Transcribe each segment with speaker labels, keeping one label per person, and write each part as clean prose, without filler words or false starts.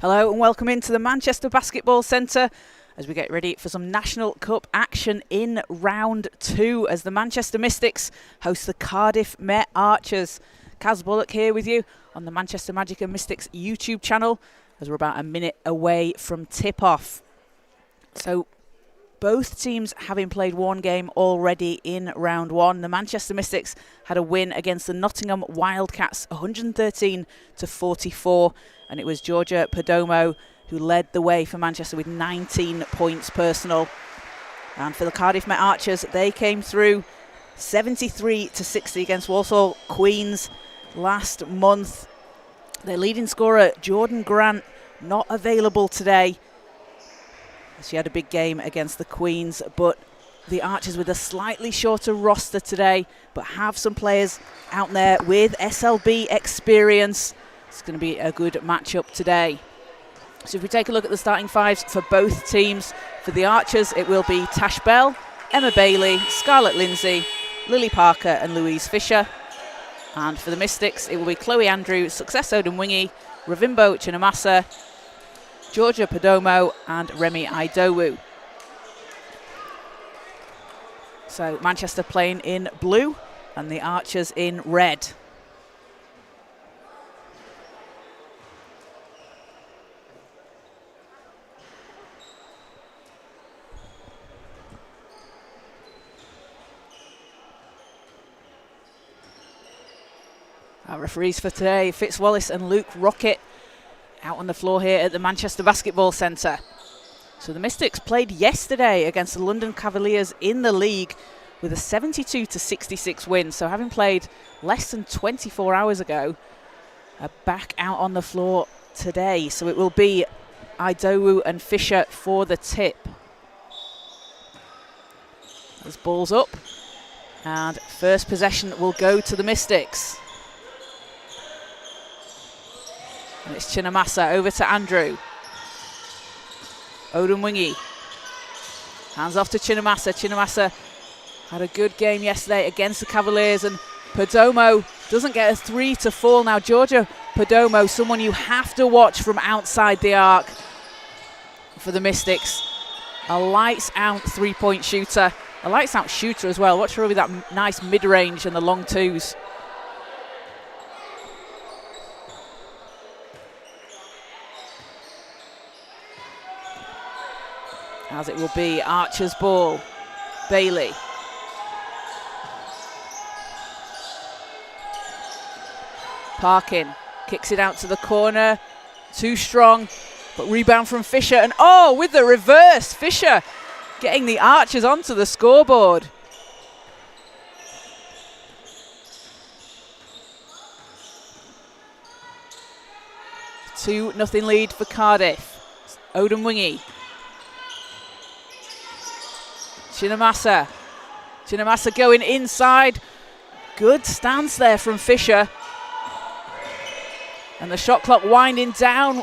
Speaker 1: Hello and welcome into the Manchester Basketball Centre as we get ready for some National Cup action in round 2 as the Manchester Mystics host the Cardiff Met Archers. Kaz Bullock here with you on the Manchester Magic and Mystics YouTube channel as we're about a minute away from tip-off. So both teams having played one game already in round 1. The Manchester Mystics had a win against the Nottingham Wildcats 113-44, and it was Georgia Perdomo who led the way for Manchester with 19 points personal. And for the Cardiff Met Archers, they came through 73-60 against Walsall Queens last month. Their leading scorer, Jordan Grant, not available today. She had a big game against the Queens, but the Archers with a slightly shorter roster today, but have some players out there with SLB experience. It's going to be a good matchup today. So if we take a look at the starting fives for both teams, for the Archers it will be Tash Bell, Emma Bailey, Scarlett Lindsay, Lily Parker and Louise Fisher. And for the Mystics it will be Chloe Andrew, Success Odemwingie, Ravimbo Chinamasa, Georgia Perdomo and Remi Idowu. So Manchester playing in blue and the Archers in red. Our referees for today, Fitzwallace and Luke Rockett, out on the floor here at the Manchester Basketball Centre. So the Mystics played yesterday against the London Cavaliers in the league with a 72-66 win. So having played less than 24 hours ago, back out on the floor today. So it will be Idowu and Fisher for the tip. There's balls up and first possession will go to the Mystics. And it's Chinamasa over to Andrew. Odemwingie. Hands off to Chinamasa. Chinamasa had a good game yesterday against the Cavaliers, and Perdomo doesn't get a 3 to fall. Now Georgia Perdomo, someone you have to watch from outside the arc for the Mystics. A lights out 3-point shooter. A lights out shooter as well. Watch her with that nice mid-range and the long twos. As it will be Archer's ball. Bailey. Parkin kicks it out to the corner. Too strong, but rebound from Fisher. And oh, with the reverse, Fisher getting the Archers onto the scoreboard. Two nothing lead for Cardiff. Odemwingie. Chinamasa. Chinamasa going inside. Good stance there from Fisher. And the shot clock winding down.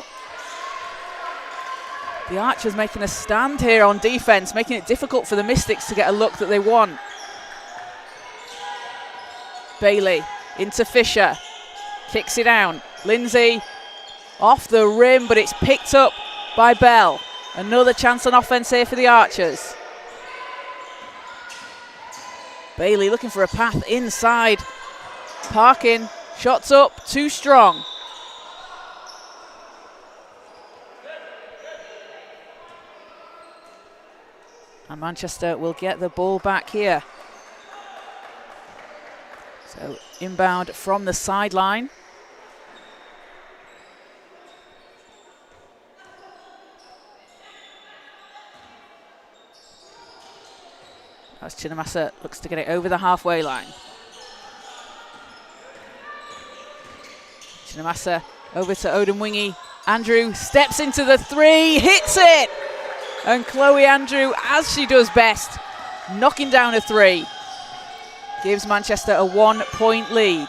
Speaker 1: The Archers making a stand here on defense, making it difficult for the Mystics to get a look that they want. Bailey into Fisher. Kicks it down. Lindsay off the rim, but it's picked up by Bell. Another chance on offense here for the Archers. Bailey looking for a path inside. Parkin, shots up, too strong. And Manchester will get the ball back here. So inbound from the sideline. As Chinamasa looks to get it over the halfway line. Chinamasa over to Odemwingie. Andrew steps into the 3, hits it! And Chloe Andrew, as she does best, knocking down a 3. Gives Manchester a 1-point lead.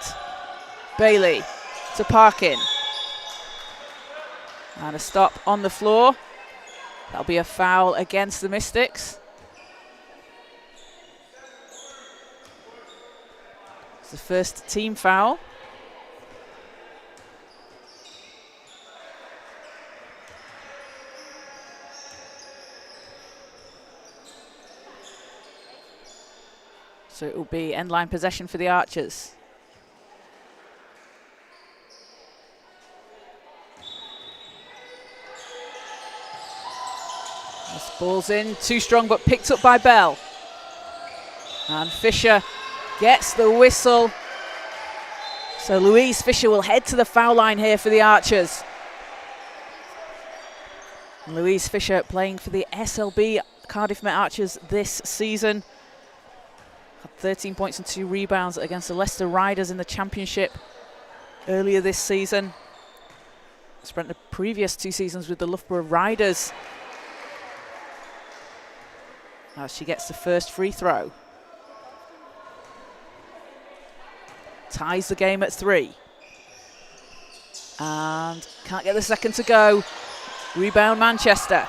Speaker 1: Bailey to Parkin. And a stop on the floor. That'll be a foul against the Mystics. The first team foul. So it will be end line possession for the Archers. This ball's in, too strong but picked up by Bell. And Fisher gets the whistle. So Louise Fisher will head to the foul line here for the Archers. And Louise Fisher playing for the SLB Cardiff Met Archers this season. Had 13 points and 2 rebounds against the Leicester Riders in the Championship earlier this season. Spent the previous 2 seasons with the Loughborough Riders. As she gets the first free throw. Ties the game at 3. And can't get the second to go. Rebound Manchester.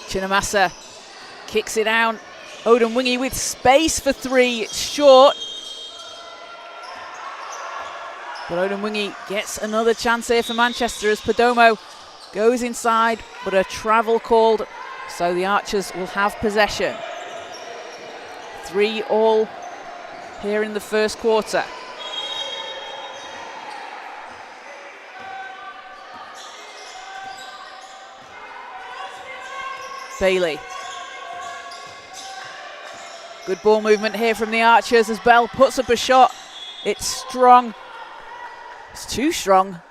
Speaker 1: Chinamasa kicks it down. Odemwingie with space for 3. It's short. But Odemwingie gets another chance here for Manchester as Perdomo goes inside, but a travel called, so the Archers will have possession. 3 all here in the first quarter. Bailey. Good ball movement here from the Archers as Bell puts up a shot. It's strong. It's too strong.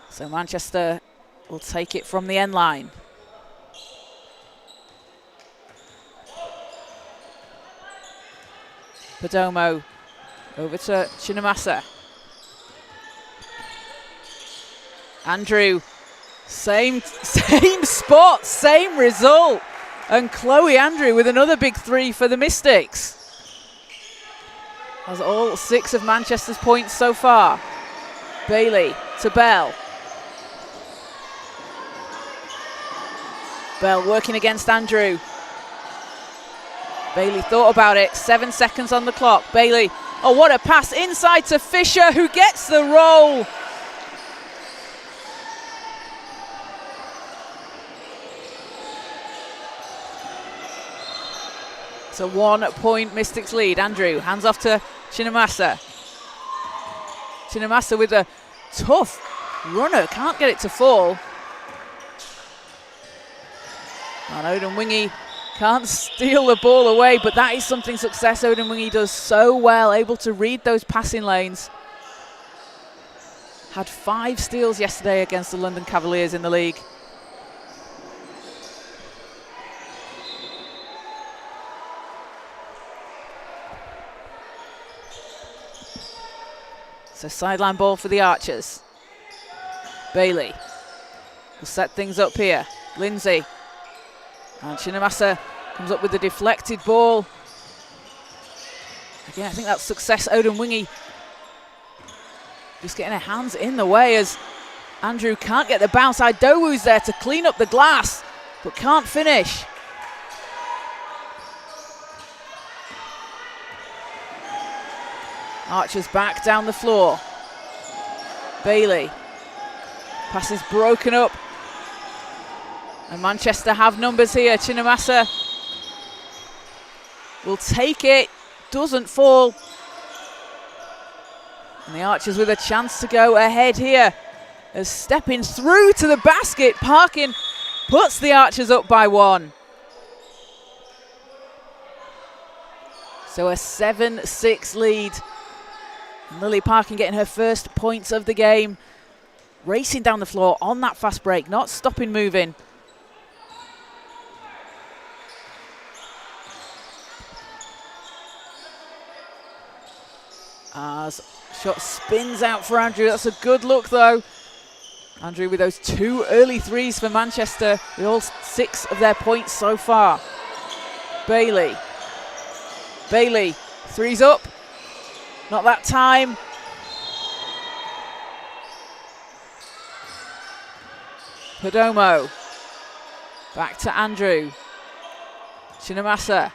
Speaker 1: So Manchester will take it from the end line. Perdomo over to Chinamasa. Andrew, same spot, same result. And Chloe Andrew with another big 3 for the Mystics. Has all 6 of Manchester's points so far. Bailey to Bell. Bell working against Andrew. Bailey thought about it. 7 seconds on the clock. Bailey, oh, what a pass inside to Fisher, who gets the roll. It's a 1-point Mystics lead. Andrew hands off to Chinamasa. Chinamasa with a tough runner, can't get it to fall. And Odemwingie can't steal the ball away, but that is something Success Odemwingie does so well, able to read those passing lanes. Had 5 steals yesterday against the London Cavaliers in the league. So sideline ball for the Archers. Bailey will set things up here. Lindsay. And Chinamasa comes up with the deflected ball. Again, I think that's Success Odemwingie just getting her hands in the way as Andrew can't get the bounce. Idowu's there to clean up the glass, but can't finish. Archers back down the floor. Bailey. Pass is broken up. And Manchester have numbers here. Chinamasa will take it. Doesn't fall. And the Archers with a chance to go ahead here. As stepping through to the basket. Parkin puts the Archers up by 1. So a 7-6 lead. And Lily Parkin getting her first points of the game. Racing down the floor on that fast break, not stopping moving. As shot spins out for Andrew. That's a good look though. Andrew with those 2 early 3s for Manchester, with all 6 of their points so far. Bailey. Bailey, 3's up. Not that time. Perdomo. Back to Andrew. Chinamasa.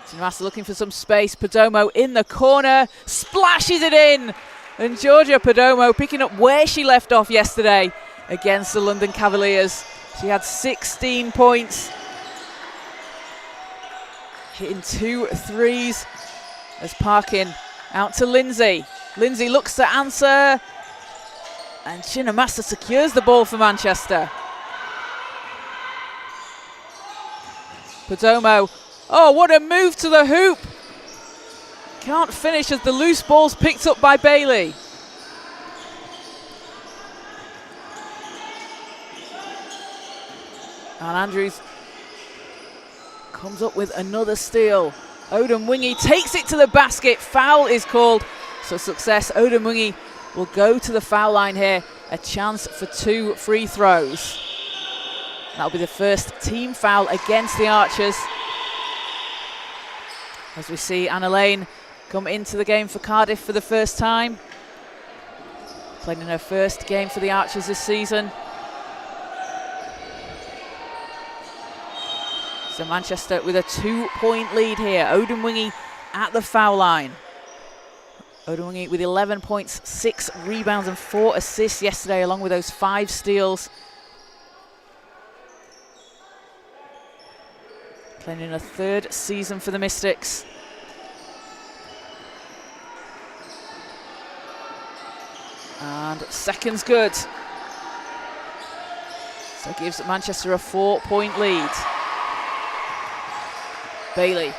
Speaker 1: Chinamasa looking for some space. Perdomo in the corner. Splashes it in. And Georgia Perdomo picking up where she left off yesterday against the London Cavaliers. She had 16 points, hitting 2 threes as Parkin out to Lindsay. Lindsay looks to answer, and Chinamasa secures the ball for Manchester. Perdomo, oh, what a move to the hoop. Can't finish as the loose ball's picked up by Bailey. And Andrews comes up with another steal. Odemwingie takes it to the basket. Foul is called. So success. Odemwingie will go to the foul line here. A chance for 2 free throws. That'll be the first team foul against the Archers. As we see Anna Lane come into the game for Cardiff for the first time. Playing in her first game for the Archers this season. So Manchester with a 2-point lead here. Odemwingie at the foul line. Odemwingie with 11 points, 6 rebounds and 4 assists yesterday, along with those 5 steals. Playing in a 3rd season for the Mystics. And second's good. So it gives Manchester a 4-point lead. Bailey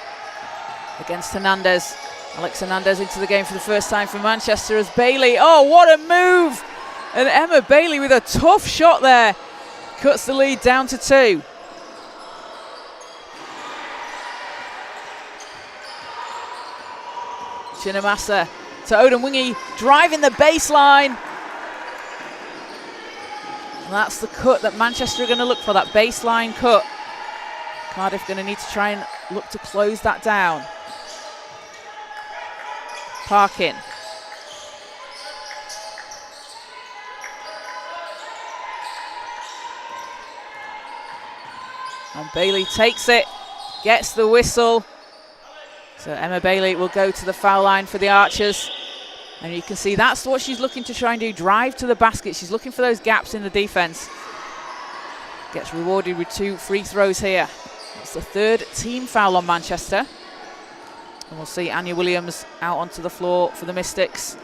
Speaker 1: against Hernandez. Alex Hernandez into the game for the first time for Manchester as Bailey. Oh, what a move! And Emma Bailey with a tough shot there. Cuts the lead down to 2. Chinamasa to Odemwingie, driving the baseline. And that's the cut that Manchester are going to look for, that baseline cut. Cardiff going to need to try and look to close that down. Parkin. And Bailey takes it, gets the whistle. So Emma Bailey will go to the foul line for the Archers. And you can see that's what she's looking to try and do, drive to the basket. She's looking for those gaps in the defense. Gets rewarded with 2 free throws here. It's the 3rd team foul on Manchester. And we'll see Anya Williams out onto the floor for the Mystics.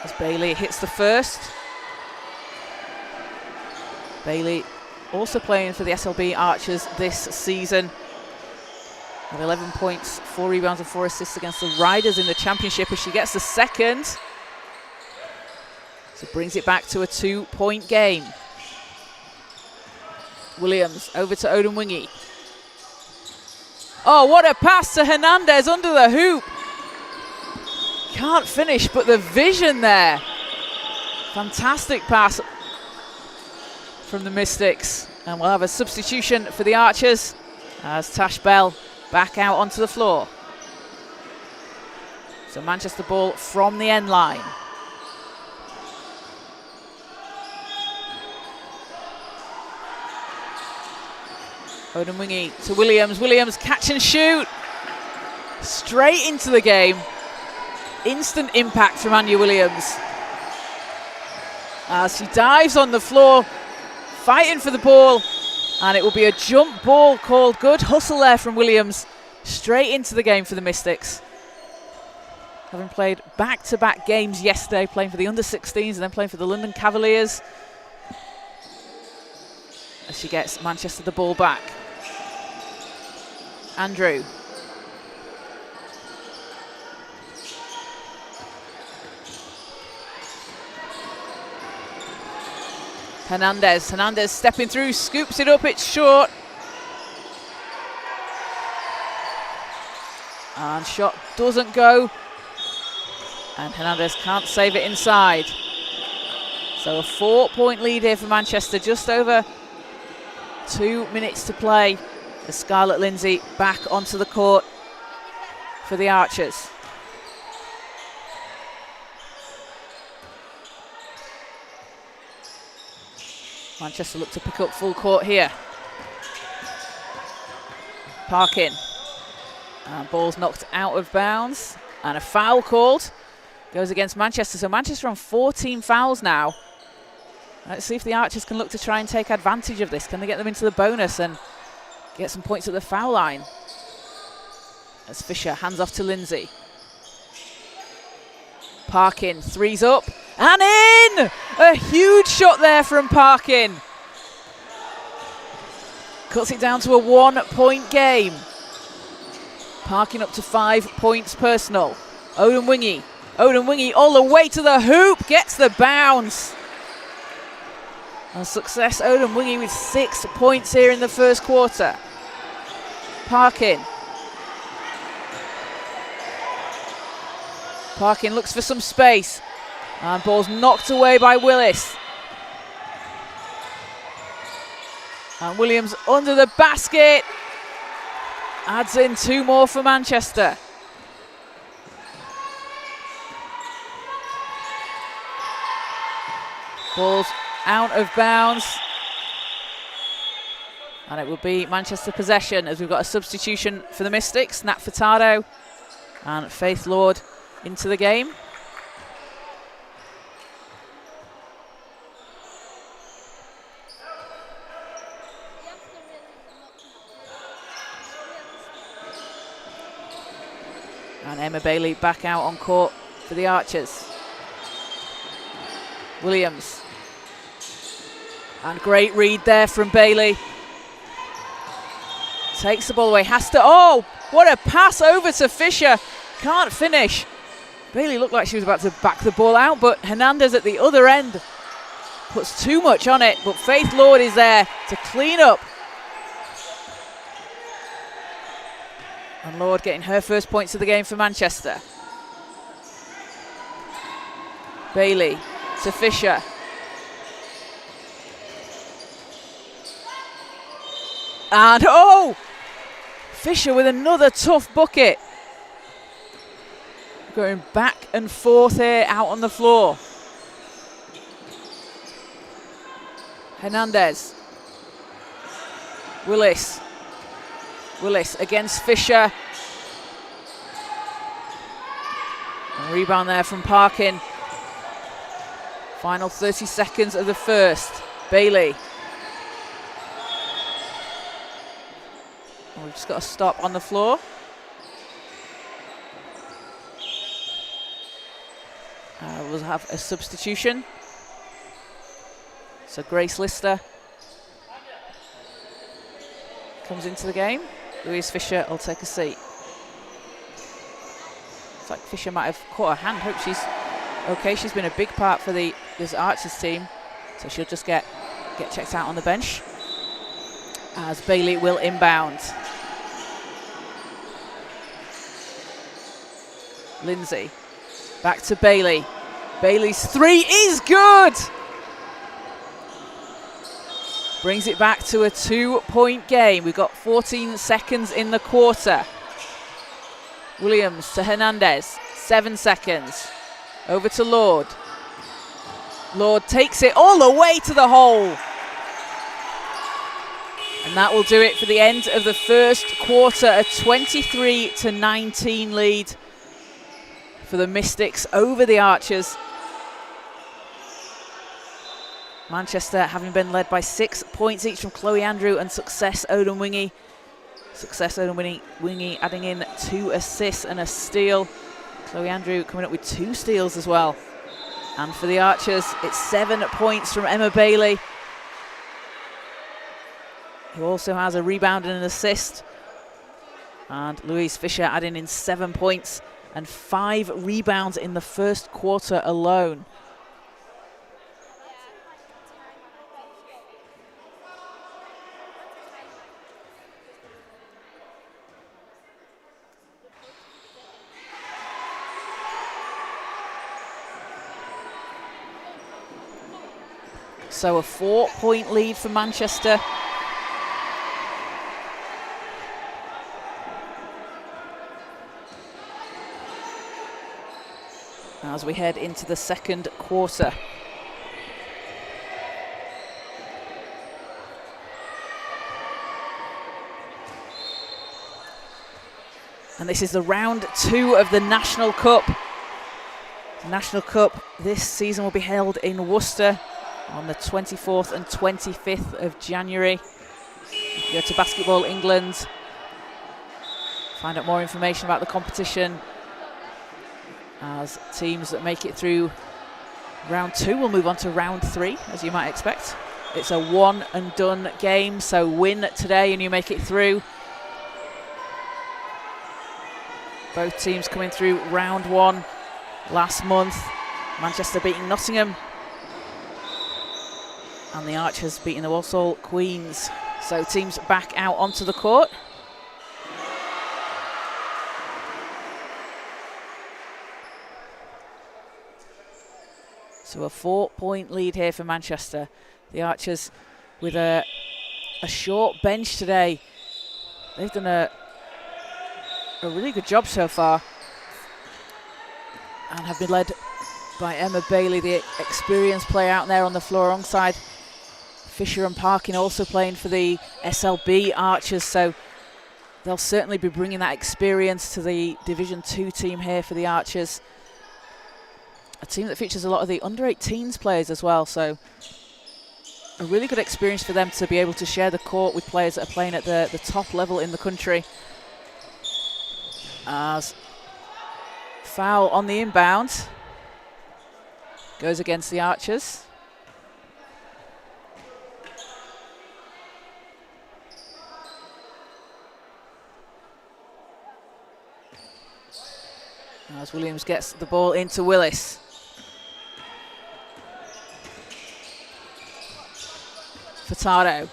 Speaker 1: As Bailey hits the first. Bailey also playing for the SLB Archers this season. With 11 points, 4 rebounds and 4 assists against the Riders in the championship as she gets the second. So brings it back to a 2-point game. Williams over to Odemwingie. Oh, what a pass to Hernandez under the hoop. Can't finish, but the vision there. Fantastic pass from the Mystics. And we'll have a substitution for the Archers as Tash Bell back out onto the floor. So Manchester ball from the end line. Odemwingie to Williams. Williams catch and shoot. Straight into the game. Instant impact from Anya Williams. As she dives on the floor, fighting for the ball. And it will be a jump ball called. Good hustle there from Williams. Straight into the game for the Mystics. Having played back-to-back games yesterday, playing for the under-16s and then playing for the London Cavaliers. As she gets Manchester the ball back. Andrew. Hernandez. Hernandez stepping through, scoops it up, it's short. And shot doesn't go. And Hernandez can't save it inside. So a 4-point lead here for Manchester, just over 2 minutes to play. As Scarlett Lindsay back onto the court for the Archers. Manchester look to pick up full court here. Parkin. And ball's knocked out of bounds. And a foul called. goes against Manchester. So Manchester on 14 fouls now. Let's see if the Archers can look to try and take advantage of this. Can they get them into the bonus and get some points at the foul line? As Fisher hands off to Lindsay. Parkin, threes up and in! A huge shot there from Parkin. Cuts it down to a 1-point game. Parkin up to 5 points personal. Odin Wingy all the way to the hoop, gets the bounce. And success, Odin Wingy with 6 points here in the first quarter. Parkin looks for some space. And ball's knocked away by Willis. And Williams under the basket. Adds in 2 more for Manchester. Ball's out of bounds. And it will be Manchester possession as we've got a substitution for the Mystics. Nat Furtado and Faith Lord into the game. And Emma Bailey back out on court for the Archers. Williams. And great read there from Bailey. Takes the ball away, has to, oh, what a pass over to Fisher. Can't finish. Bailey looked like she was about to back the ball out, but Hernandez at the other end puts too much on it, but Faith Lord is there to clean up. And Lord getting her first points of the game for Manchester. Bailey to Fisher. And oh! Fisher with another tough bucket. Going back and forth here out on the floor. Hernandez. Willis against Fisher. And rebound there from Parkin. Final 30 seconds of the first. Bailey. We've just got a stop on the floor. We'll have a substitution. So Grace Lister comes into the game. Louise Fisher will take a seat. It's like Fisher might have caught her hand. Hope she's okay. She's been a big part for this Archers team. So she'll just get checked out on the bench. As Bailey will inbound. Lindsay, back to Bailey. Bailey's three is good! Brings it back to a 2-point game. We've got 14 seconds in the quarter. Williams to Hernandez, 7 seconds. Over to Lord. Lord takes it all the way to the hole. And that will do it for the end of the first quarter. A 23-19 lead for the Mystics over the Archers. Manchester having been led by 6 points each from Chloe Andrew and Success Odin Wingy. Success Odin Wingy adding in 2 assists and a steal. Chloe Andrew coming up with 2 steals as well. And for the Archers, it's 7 points from Emma Bailey, who also has a rebound and an assist. And Louise Fisher adding in 7 points and 5 rebounds in the first quarter alone. So a 4-point lead for Manchester. As we head into the second quarter. And this is the round 2 of the National Cup. National Cup this season will be held in Worcester on the 24th and 25th of January. Go to Basketball England, find out more information about the competition, as teams that make it through round 2 will move on to round 3, as you might expect. It's a one and done game, so win today and you make it through. Both teams coming through round 1 last month. Manchester beating Nottingham and the Archers beating the Walsall Queens. So teams back out onto the court. So a 4-point lead here for Manchester. The Archers with a short bench today. They've done a really good job so far and have been led by Emma Bailey, the experienced player out there on the floor alongside Fisher and Parkin, also playing for the SLB Archers, so they'll certainly be bringing that experience to the Division 2 team here for the Archers. A team that features a lot of the under-18s players as well, so a really good experience for them to be able to share the court with players that are playing at the top level in the country. As foul on the inbound goes against the Archers. As Williams gets the ball into Willis. Furtado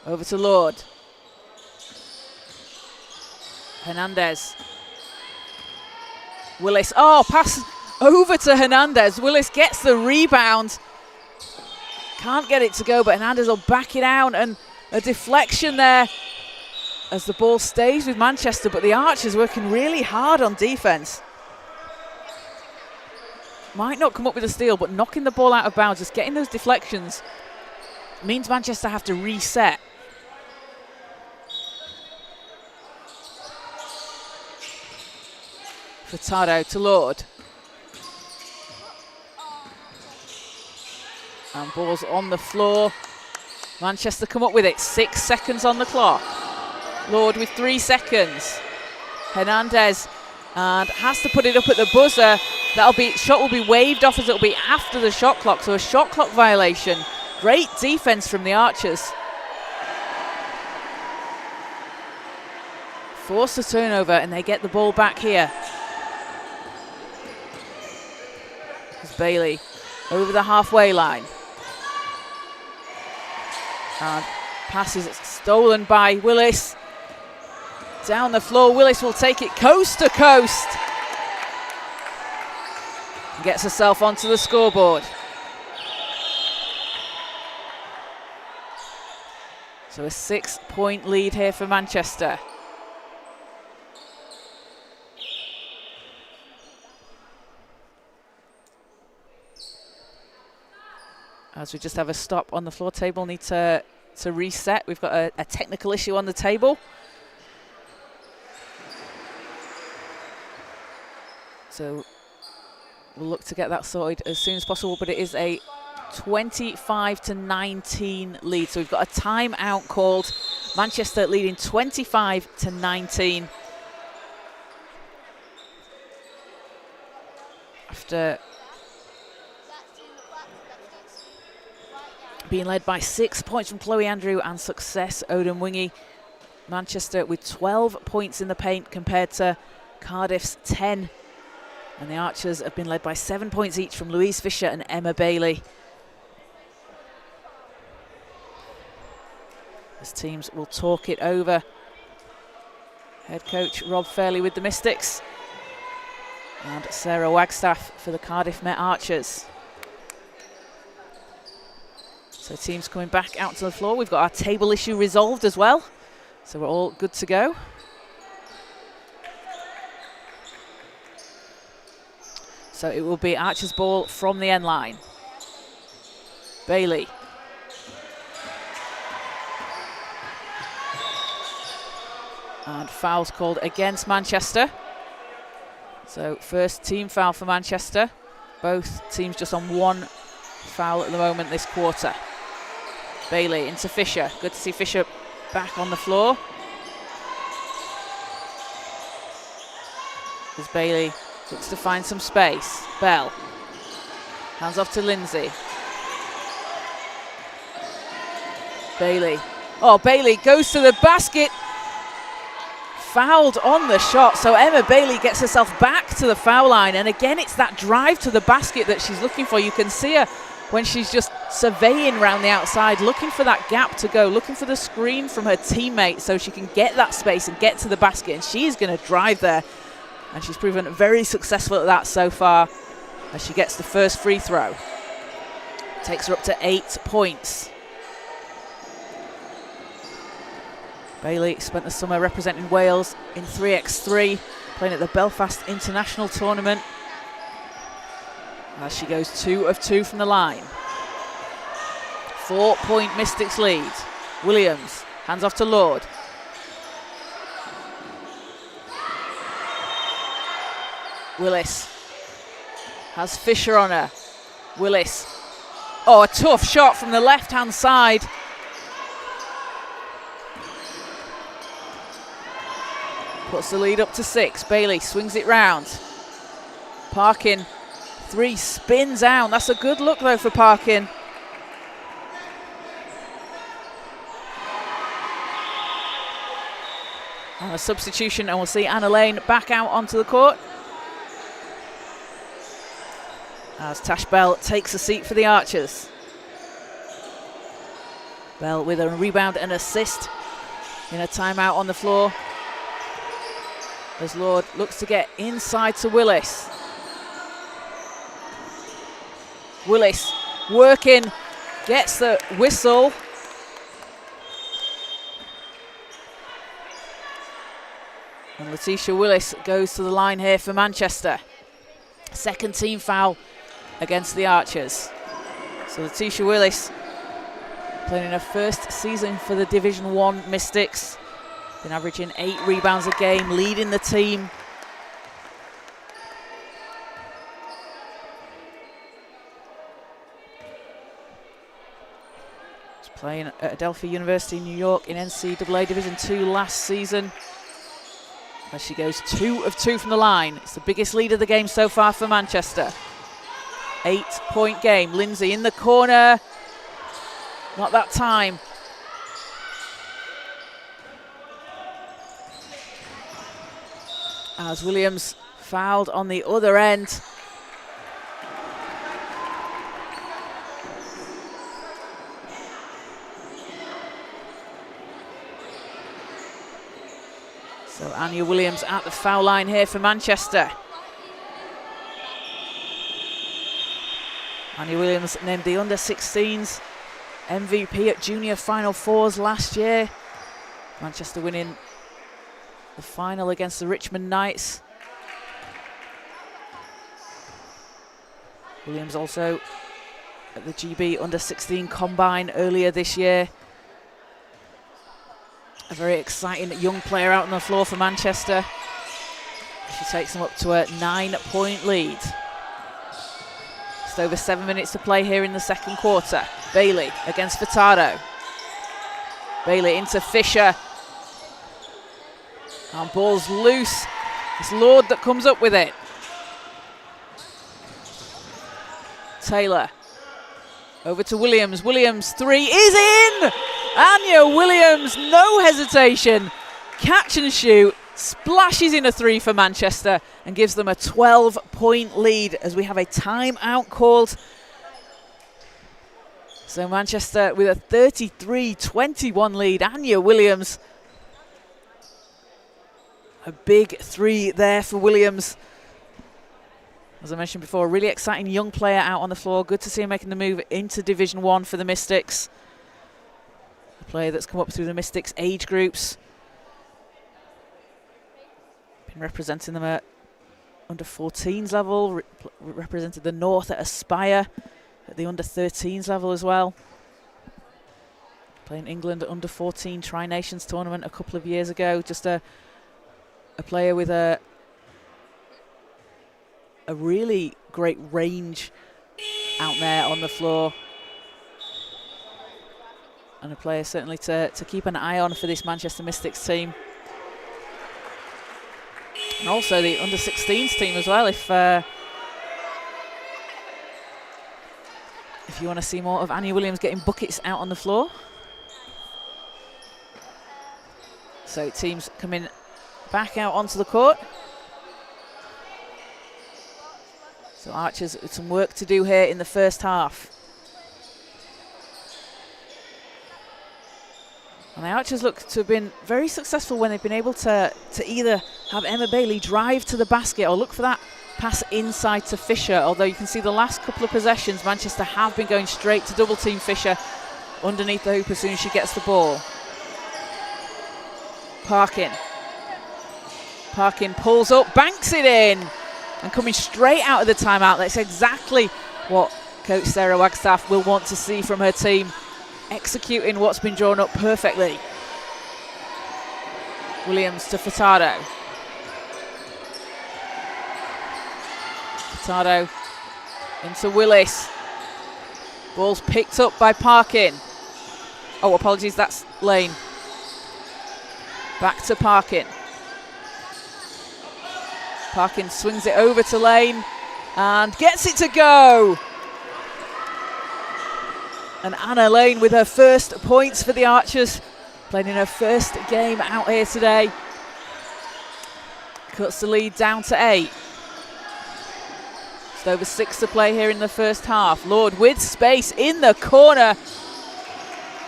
Speaker 1: over to Lord. Hernandez. Willis, oh, pass over to Hernandez. Willis gets the rebound. Can't get it to go, but Hernandez will back it out, and a deflection there as the ball stays with Manchester, but the Archers working really hard on defense. Might not come up with a steal, but knocking the ball out of bounds, just getting those deflections, means Manchester have to reset. Furtado to Lord. And ball's on the floor. Manchester come up with it. 6 seconds on the clock. Lord with 3 seconds. Hernandez and has to put it up at the buzzer. Shot will be waved off as it'll be after the shot clock. So a shot clock violation. Great defense from the Archers. Force the turnover and they get the ball back here. It's Bailey over the halfway line. And pass is stolen by Willis. Down the floor, Willis will take it coast to coast. Gets herself onto the scoreboard. So a 6-point lead here for Manchester. As we just have a stop on the floor table, need to reset. We've got a technical issue on the table. So we'll look to get that sorted as soon as possible, but it is a 25-19 lead. So we've got a timeout called. Manchester leading 25-19. After being led by 6 points from Chloe Andrew and Success Odemwingie. Manchester with 12 points in the paint compared to Cardiff's 10. And the Archers have been led by 7 points each from Louise Fisher and Emma Bailey. As teams will talk it over. Head coach Rob Fairley with the Mystics. And Sarah Wagstaff for the Cardiff Met Archers. So teams coming back out to the floor. We've got our table issue resolved as well. So we're all good to go. So it will be Archer's ball from the end line. Bailey. And fouls called against Manchester. So first team foul for Manchester. Both teams just on one foul at the moment this quarter. Bailey into Fisher. Good to see Fisher back on the floor. As Bailey looks to find some space. Bell. Hands off to Lindsay. Bailey. Oh, Bailey goes to the basket. Fouled on the shot. So Emma Bailey gets herself back to the foul line. And again, it's that drive to the basket that she's looking for. You can see her when she's just surveying around the outside, looking for that gap to go, looking for the screen from her teammate so she can get that space and get to the basket. And she is going to drive there. And she's proven very successful at that so far as she gets the first free throw. Takes her up to 8 points. Bailey spent the summer representing Wales in 3x3, playing at the Belfast International Tournament. As she goes 2 of 2 from the line. 4-point Mystics lead. Williams, hands off to Lord. Willis has Fisher on her. Willis. Oh, a tough shot from the left-hand side. Puts the lead up to 6. Bailey swings it round. Parkin, 3 spins out. That's a good look though for Parkin. And a substitution, and we'll see Anna Lane back out onto the court. As Tash Bell takes a seat for the Archers. Bell with a rebound and assist in a timeout on the floor. As Lord looks to get inside to Willis. Willis working, gets the whistle. And Letitia Willis goes to the line here for Manchester. Second team foul against the Archers. So Letitia Willis playing in her first season for the Division 1 Mystics. Been averaging 8 rebounds a game, leading the team. Was playing at Adelphi University in New York in NCAA Division 2 last season. As she goes 2 of 2 from the line. It's the biggest lead of the game so far for Manchester. 8-point game. Lindsay in the corner. Not that time. As Williams fouled on the other end. So Anya Williams at the foul line here for Manchester. Anya Williams named the under-16s MVP at Junior Final Fours last year. Manchester winning the final against the Richmond Knights. Williams also at the GB under-16 combine earlier this year. A very exciting young player out on the floor for Manchester. She takes them up to a 9-point lead. Just over 7 minutes to play here in the second quarter. Bailey against Furtado. Bailey into Fisher. And ball's loose. It's Lord that comes up with it. Taylor. Over to Williams. Williams, 3 is in! Anya Williams, no hesitation. Catch and shoot. Splashes in a 3 for Manchester and gives them a 12-point lead as we have a timeout called. So Manchester with a 33-21 lead. Anya Williams. A big 3 there for Williams. As I mentioned before, a really exciting young player out on the floor. Good to see him making the move into Division 1 for the Mystics. A player that's come up through the Mystics age groups. Been representing them at under 14s level. Represented the North at Aspire at the under 13s level as well. Playing England at under 14 Tri-Nations tournament a couple of years ago. Just a player with a a really great range out there on the floor. And a player certainly to keep an eye on for this Manchester Mystics team. And also the under-16s team as well, if you want to see more of Anya Williams getting buckets out on the floor. So teams coming back out onto the court. So Archers with some work to do here in the first half. And the Archers look to have been very successful when they've been able to either have Emma Bailey drive to the basket or look for that pass inside to Fisher, although you can see the last couple of possessions Manchester have been going straight to double team Fisher underneath the hoop as soon as she gets the ball. Parkin pulls up, banks it in, and coming straight out of the timeout. That's exactly what Coach Sarah Wagstaff will want to see from her team, executing what's been drawn up perfectly. Williams to Furtado. Furtado into Willis. Ball's picked up by Parkin. Oh, apologies, that's Lane. Back to Parkin. Parkin swings it over to Lane and gets it to go. And Anna Lane with her first points for the Archers, playing in her first game out here today. Cuts the lead down to 8. Just over 6 to play here in the first half. Lord with space in the corner.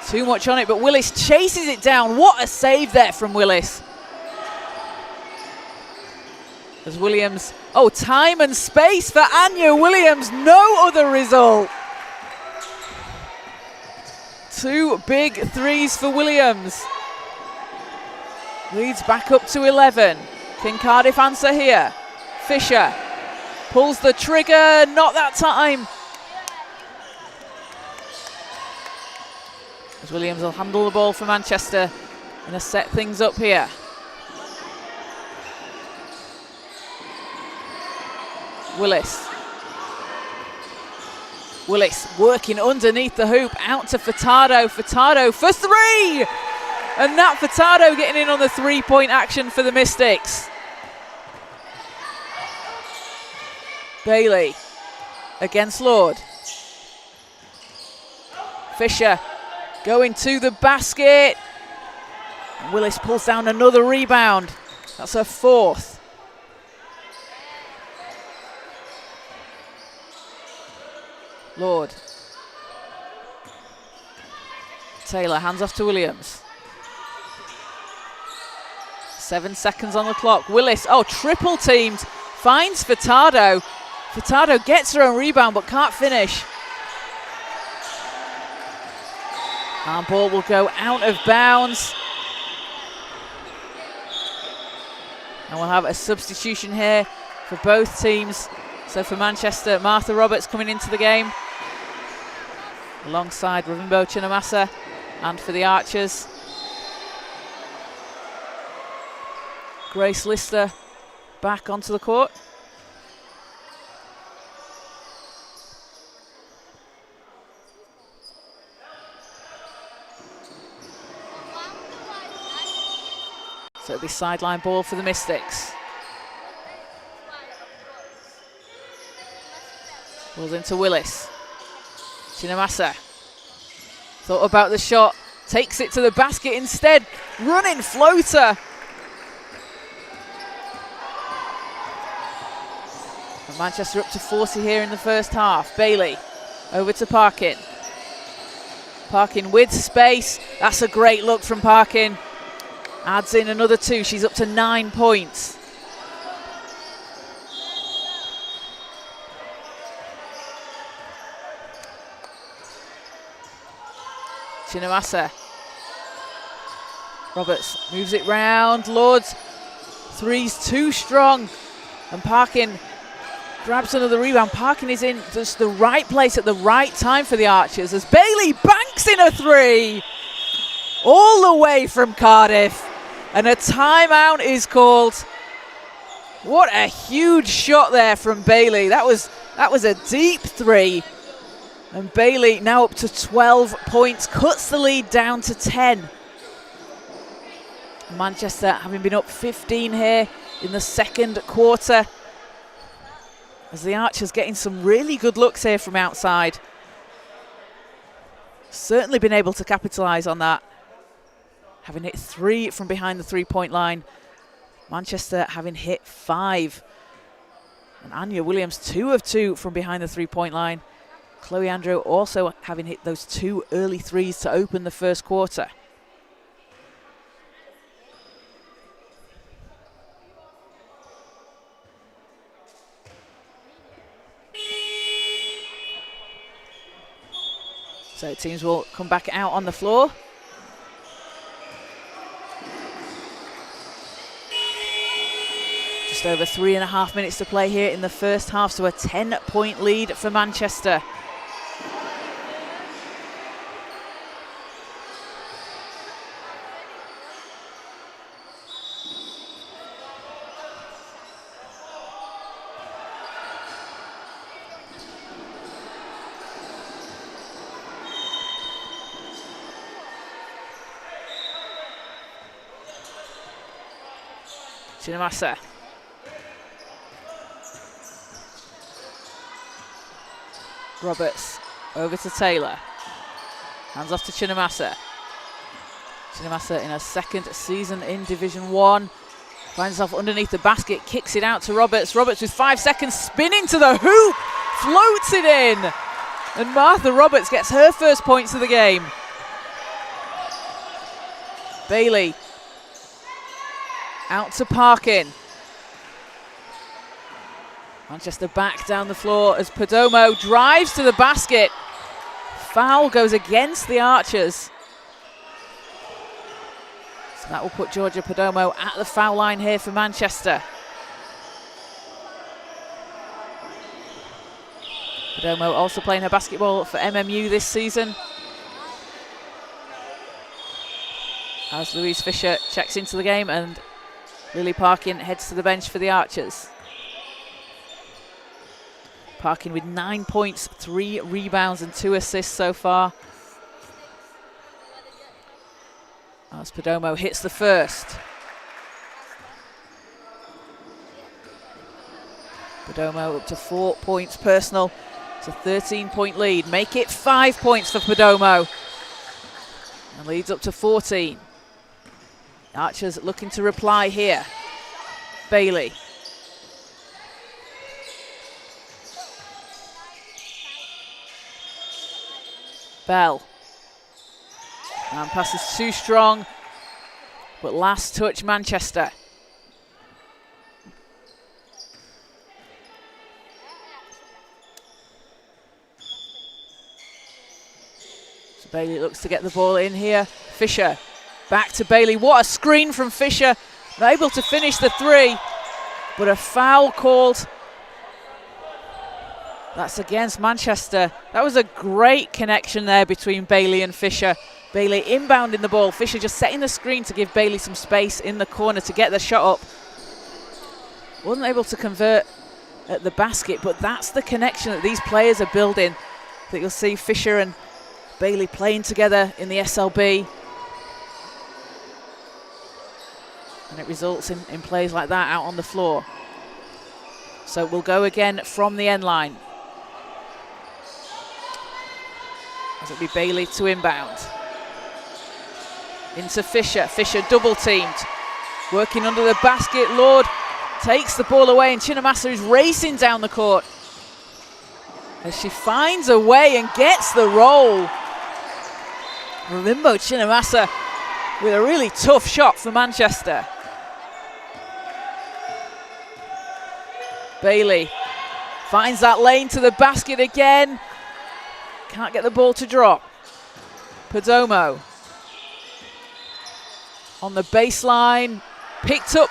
Speaker 1: Too much on it, but Willis chases it down. What a save there from Willis. As Williams, oh, time and space for Anya Williams. No other result. 2 big threes for Williams. Leads back up to 11. Can Cardiff answer here? Fisher pulls the trigger, not that time. As Williams will handle the ball for Manchester and set things up here. Willis working underneath the hoop, out to Furtado. Furtado for 3! And Nat Furtado getting in on the 3-point action for the Mystics. Bailey against Lord. Fisher going to the basket. Willis pulls down another rebound. That's her 4th. Lord. Taylor hands off to Williams. 7 seconds on the clock. Willis, oh, triple teamed. Finds Furtado. Furtado gets her own rebound but can't finish. And ball will go out of bounds. And we'll have a substitution here for both teams. So for Manchester, Martha Roberts coming into the game alongside Ravimbo Chinamasa, and for the Archers, Grace Lister back onto the court. So it'll be sideline ball for the Mystics. Balls into Willis. Chinamasa thought about the shot, takes it to the basket instead. Running floater. And Manchester up to 40 here in the first half. Bailey over to Parkin. Parkin with space. That's a great look from Parkin. Adds in another 2. She's up to 9 points. Chinamasa. Roberts moves it round. Lord's 3's too strong. And Parkin grabs another rebound. Parkin is in just the right place at the right time for the Archers as Bailey banks in a 3. All the way from Cardiff. And a timeout is called. What a huge shot there from Bailey. That was a deep three. And Bailey now up to 12 points, cuts the lead down to 10. Manchester having been up 15 here in the second quarter. As the Archers getting some really good looks here from outside. Certainly been able to capitalise on that. Having hit 3 from behind the three-point line. Manchester having hit 5. And Anya Williams 2 of 2 from behind the three-point line. Chloe Andrew also having hit those 2 early threes to open the first quarter. So teams will come back out on the floor. Just over 3.5 minutes to play here in the first half, so a 10-point lead for Manchester. Chinamasa. Roberts over to Taylor. Hands off to Chinamasa. Chinamasa in her second season in Division 1. Finds herself underneath the basket, kicks it out to Roberts. Roberts with 5 seconds, spinning to the hoop, floats it in. And Martha Roberts gets her first points of the game. Bailey out to Parkin. Manchester back down the floor as Perdomo drives to the basket. Foul goes against the Archers. So that will put Georgia Perdomo at the foul line here for Manchester. Perdomo also playing her basketball for MMU this season. As Louise Fisher checks into the game and Lily Parkin heads to the bench for the Archers. Parkin with 9 points, 3 rebounds and 2 assists so far. As Perdomo hits the first. Perdomo up to 4 points personal. It's a 13-point lead. Make it 5 points for Perdomo. And leads up to 14. Archers looking to reply here. Bailey. Bell. And pass is too strong, but last touch Manchester. So Bailey looks to get the ball in here. Fisher. Back to Bailey. What a screen from Fisher. Able to finish the 3, but a foul called. That's against Manchester. That was a great connection there between Bailey and Fisher. Bailey inbounding the ball. Fisher just setting the screen to give Bailey some space in the corner to get the shot up. Wasn't able to convert at the basket, but that's the connection that these players are building. That you'll see Fisher and Bailey playing together in the SLB. And it results in plays like that out on the floor. So we'll go again from the end line. As it'll be Bailey to inbound. Into Fisher. Fisher double teamed. Working under the basket. Lord takes the ball away and Chinamasa is racing down the court. As she finds a way and gets the roll. Rimbo Chinamasa with a really tough shot for Manchester. Bailey finds that lane to the basket again. Can't get the ball to drop. Perdomo on the baseline, picked up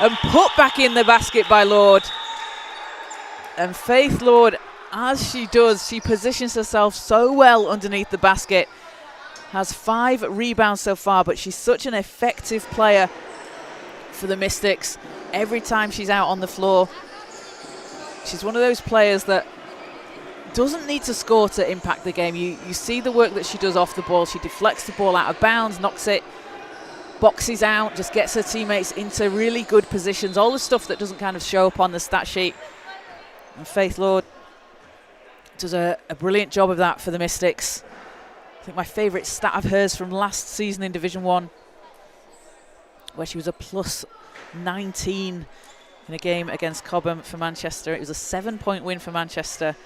Speaker 1: and put back in the basket by Lord. And Faith Lord, as she does, she positions herself so well underneath the basket. Has 5 rebounds so far, but she's such an effective player for the Mystics. every time she's out on the floor. She's one of those players that doesn't need to score to impact the game. You see the work that she does off the ball. She deflects the ball out of bounds, knocks it, boxes out, just gets her teammates into really good positions. All the stuff that doesn't kind of show up on the stat sheet. And Faith Lord does a brilliant job of that for the Mystics. I think my favourite stat of hers from last season in Division 1, where she was a plus 19 in a game against Cobham for Manchester. It was a 7-point win for Manchester.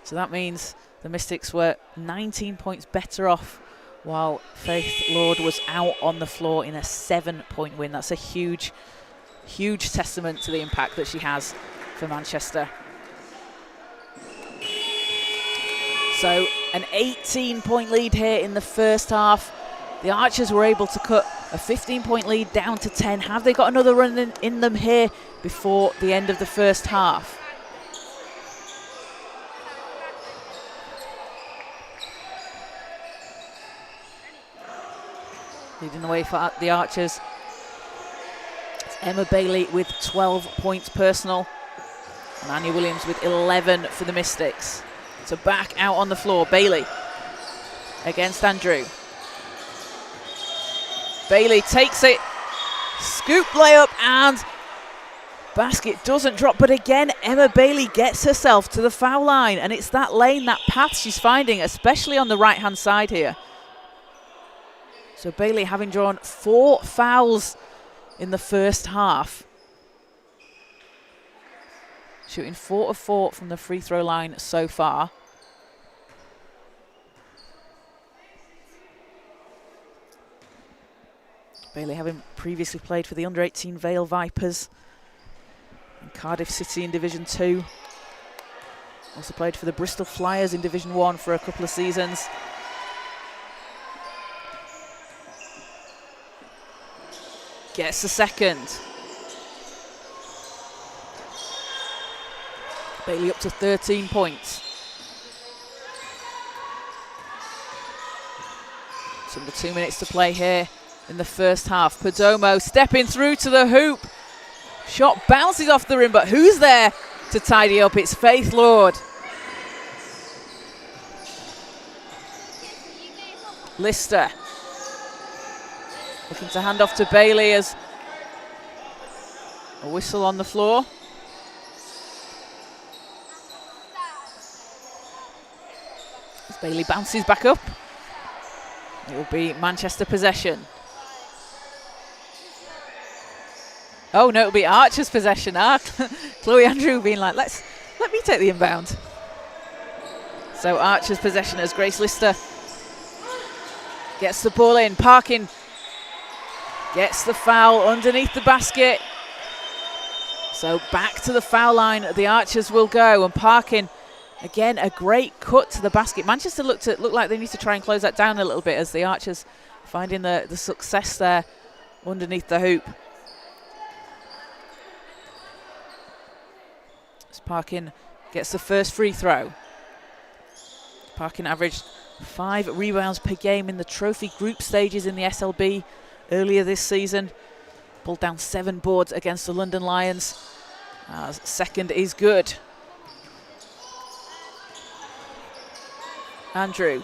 Speaker 1: So that means the Mystics were 19 points better off while Faith Lord was out on the floor in a 7-point win. That's a huge, huge testament to the impact that she has for Manchester. So an 18-point lead here in the first half. The Archers were able to cut a 15-point lead down to 10. Have they got another run in them here before the end of the first half? Leading the way for the Archers, it's Emma Bailey with 12 points personal, and Anya Williams with 11 for the Mystics. So back out on the floor, Bailey against Andrew. Bailey takes it, scoop layup, and basket doesn't drop. But again, Emma Bailey gets herself to the foul line, and it's that lane, that path she's finding, especially on the right-hand side here. So Bailey having drawn 4 fouls in the first half. Shooting 4 of 4 from the free throw line so far. Bailey having previously played for the under-18 Vale Vipers and Cardiff City in Division 2. Also played for the Bristol Flyers in Division 1 for a couple of seasons. Gets the second. Bailey up to 13 points. Just under 2 minutes to play here in the first half. Perdomo stepping through to the hoop. Shot bounces off the rim, but who's there to tidy up? It's Faith Lord. Lister looking to hand off to Bailey as a whistle on the floor. As Bailey bounces back up, it will be Manchester possession. Oh no, it'll be Archer's possession. Chloe Andrew being like, let me take the inbound. So Archer's possession as Grace Lister gets the ball in. Parkin gets the foul underneath the basket. So back to the foul line, the Archers will go, and Parkin, again, a great cut to the basket. Manchester looked like they need to try and close that down a little bit as the Archers finding the success there underneath the hoop. As Parkin gets the first free throw. Parkin averaged 5 rebounds per game in the trophy group stages in the SLB earlier this season. Pulled down 7 boards against the London Lions. Second is good. Andrew,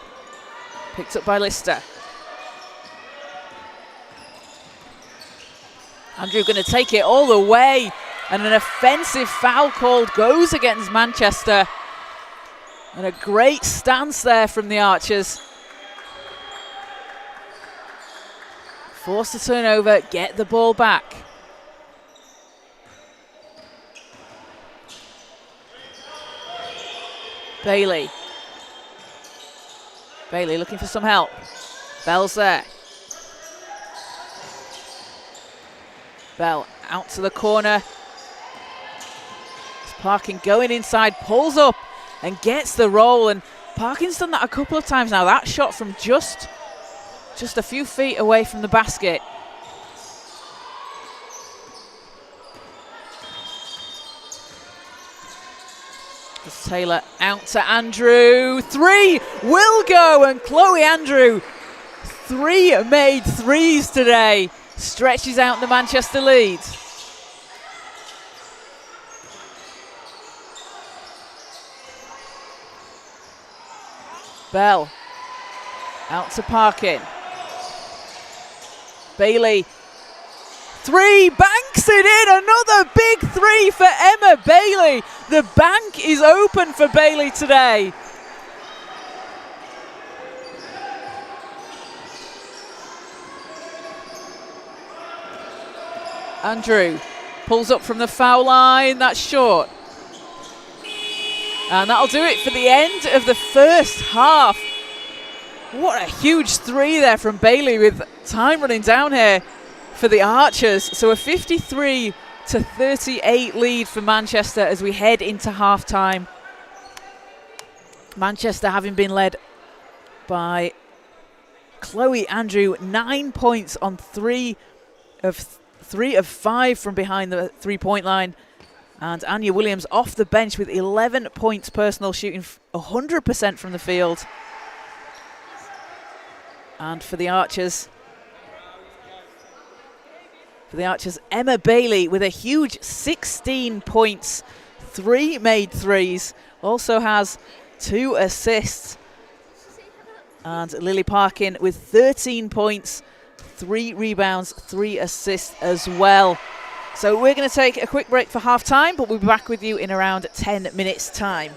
Speaker 1: picked up by Lister. Andrew going to take it all the way, and an offensive foul called goes against Manchester. And a great stance there from the Archers. Force the turnover, get the ball back. Bailey. Bailey looking for some help. Bell's there. Bell out to the corner. Parkin going inside, pulls up and gets the roll. And Parkin's done that a couple of times now. That shot from just a few feet away from the basket. As Taylor out to Andrew. 3 will go, and Chloe Andrew, 3 made threes today. Stretches out the Manchester lead. Bell out to Parkin. Bailey, three, banks it in, another big three for Emma Bailey. The bank is open for Bailey today. Andrew pulls up from the foul line, that's short. And that'll do it for the end of the first half. What a huge three there from Bailey with time running down here for the Archers. So a 53-38 lead for Manchester as we head into half-time. Manchester having been led by Chloe Andrew, 9 points on 3 of 5 from behind the three-point line. And Anya Williams off the bench with 11 points personal, shooting 100% from the field. And for the Archers, Emma Bailey with a huge 16 points, 3 made threes, also has 2 assists. And Lily Parkin with 13 points, 3 rebounds, 3 assists as well. So we're going to take a quick break for half time, but we'll be back with you in around 10 minutes time.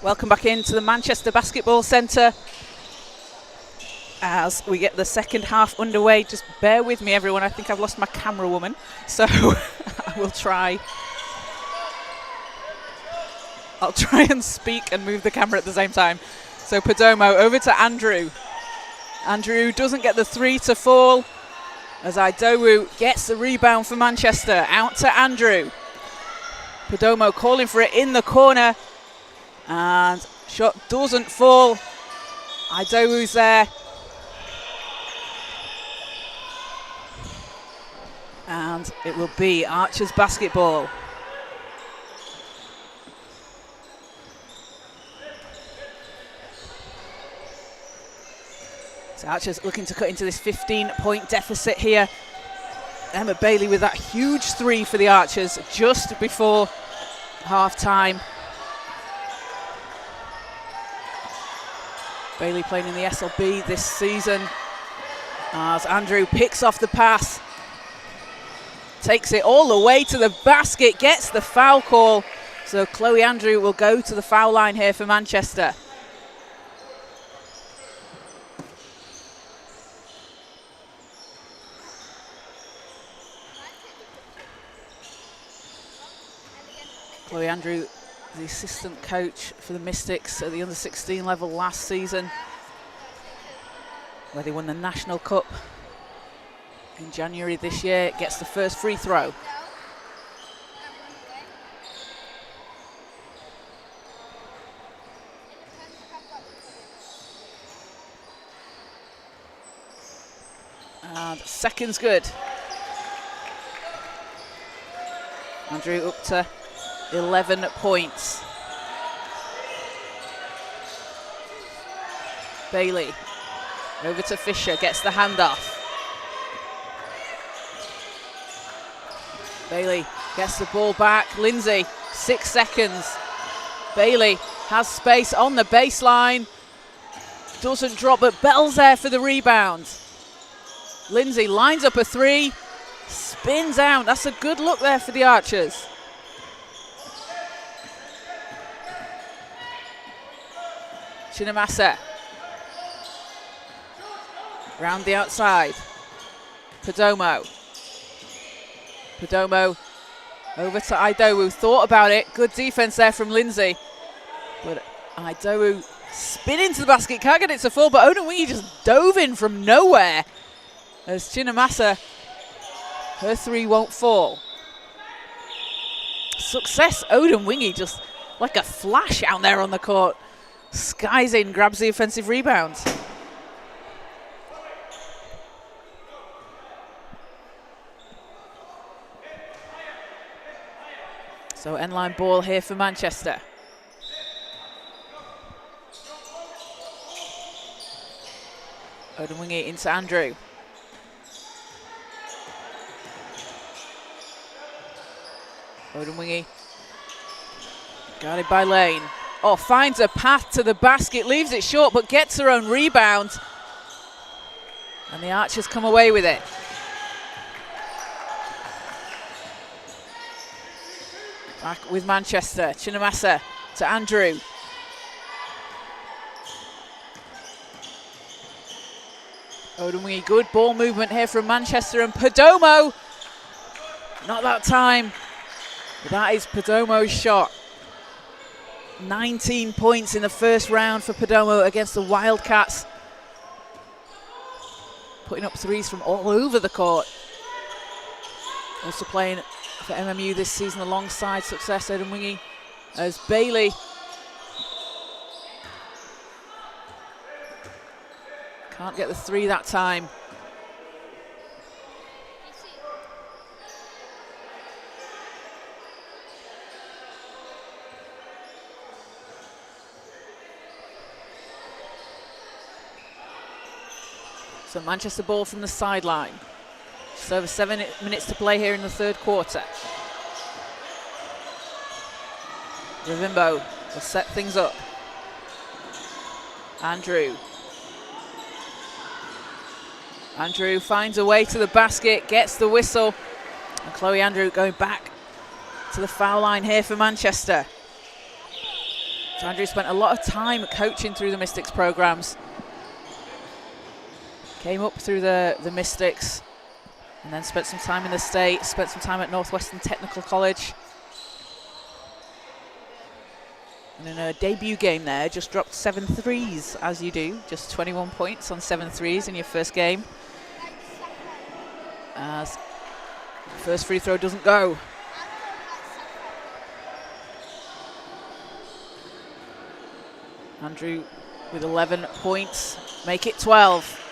Speaker 1: Welcome back into the Manchester Basketball Centre as we get the second half underway. Just bear with me, everyone. I think I've lost my camera woman, so I'll try and speak and move the camera at the same time. So Perdomo over to Andrew. Andrew doesn't get the three to fall as Idowu gets the rebound for Manchester. Out to Andrew. Perdomo calling for it in the corner. And shot doesn't fall. Idowu's there. And it will be Archers basketball. So Archers looking to cut into this 15-point deficit here. Emma Bailey with that huge three for the Archers just before half-time. Bailey playing in the SLB this season as Andrew picks off the pass, takes it all the way to the basket, gets the foul call. So Chloe Andrew will go to the foul line here for Manchester. Chloe Andrew, the assistant coach for the Mystics at the under-16 level last season, where they won the National Cup in January this year, gets the first free throw. And second's good. Andrew up to 11 points. Bailey over to Fisher, gets the handoff. Bailey gets the ball back. Lindsay, 6 seconds. Bailey has space on the baseline. Doesn't drop, but Bell's there for the rebound. Lindsay lines up a three, spins out. That's a good look there for the Archers. Chinamasa round the outside. Perdomo over to Idowu. Thought about it. Good defense there from Lindsay. But Idowu spin into the basket. Can't get it to fall, but Odinwingie just dove in from nowhere. As Chinamasa, her three won't fall. Success Odinwingie just like a flash out there on the court. Skies in, grabs the offensive rebound. So end-line ball here for Manchester. Odinwingie into Andrew. Odinwingie guarded by Lane. Oh, finds a path to the basket, leaves it short, but gets her own rebound. And the Archers come away with it. Back with Manchester. Chinamasa to Andrew. Odinwingie, good ball movement here from Manchester, and Perdomo. Not that time. But that is Perdomo's shot. 19 points in the first round for Perdomo against the Wildcats. Putting up threes from all over the court. Also playing for MMU this season alongside Success Odinwingie as Bailey can't get the three that time. So Manchester ball from the sideline. Just over 7 minutes to play here in the third quarter. Rivimbo will set things up. Andrew finds a way to the basket, gets the whistle. And Chloe Andrew going back to the foul line here for Manchester. So Andrew spent a lot of time coaching through the Mystics programs. Came up through the Mystics and then spent some time in the States, spent some time at Northwestern Technical College. And in her debut game there, just dropped 7 threes, as you do. Just 21 points on 7 threes in your first game. As first free throw doesn't go. Andrew with 11 points, make it 12.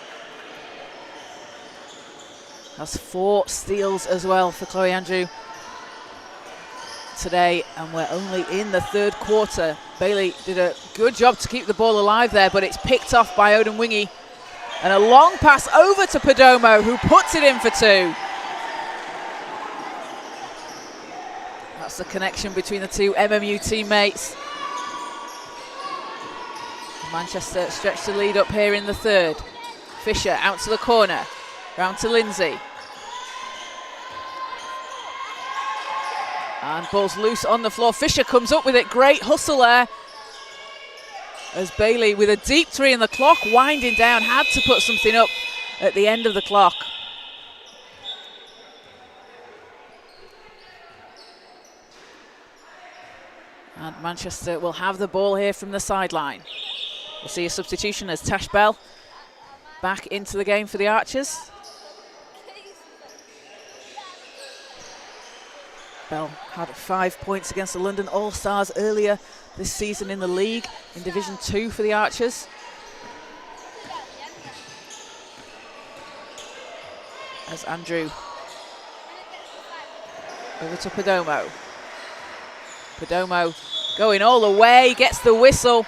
Speaker 1: That's 4 steals as well for Chloe Andrew today, and we're only in the third quarter. Bailey did a good job to keep the ball alive there, but it's picked off by Odom Wingy. And a long pass over to Perdomo, who puts it in for 2. That's the connection between the two MMU teammates. Manchester stretched the lead up here in the third. Fisher out to the corner, round to Lindsay. And ball's loose on the floor. Fisher comes up with it, great hustle there. As Bailey with a deep 3 and the clock winding down, had to put something up at the end of the clock. And Manchester will have the ball here from the sideline. We'll see a substitution as Tash Bell back into the game for the Archers. Bell had 5 points against the London All-Stars earlier this season in the league, in Division 2 for the Archers. As Andrew over to Perdomo. Perdomo going all the way, gets the whistle.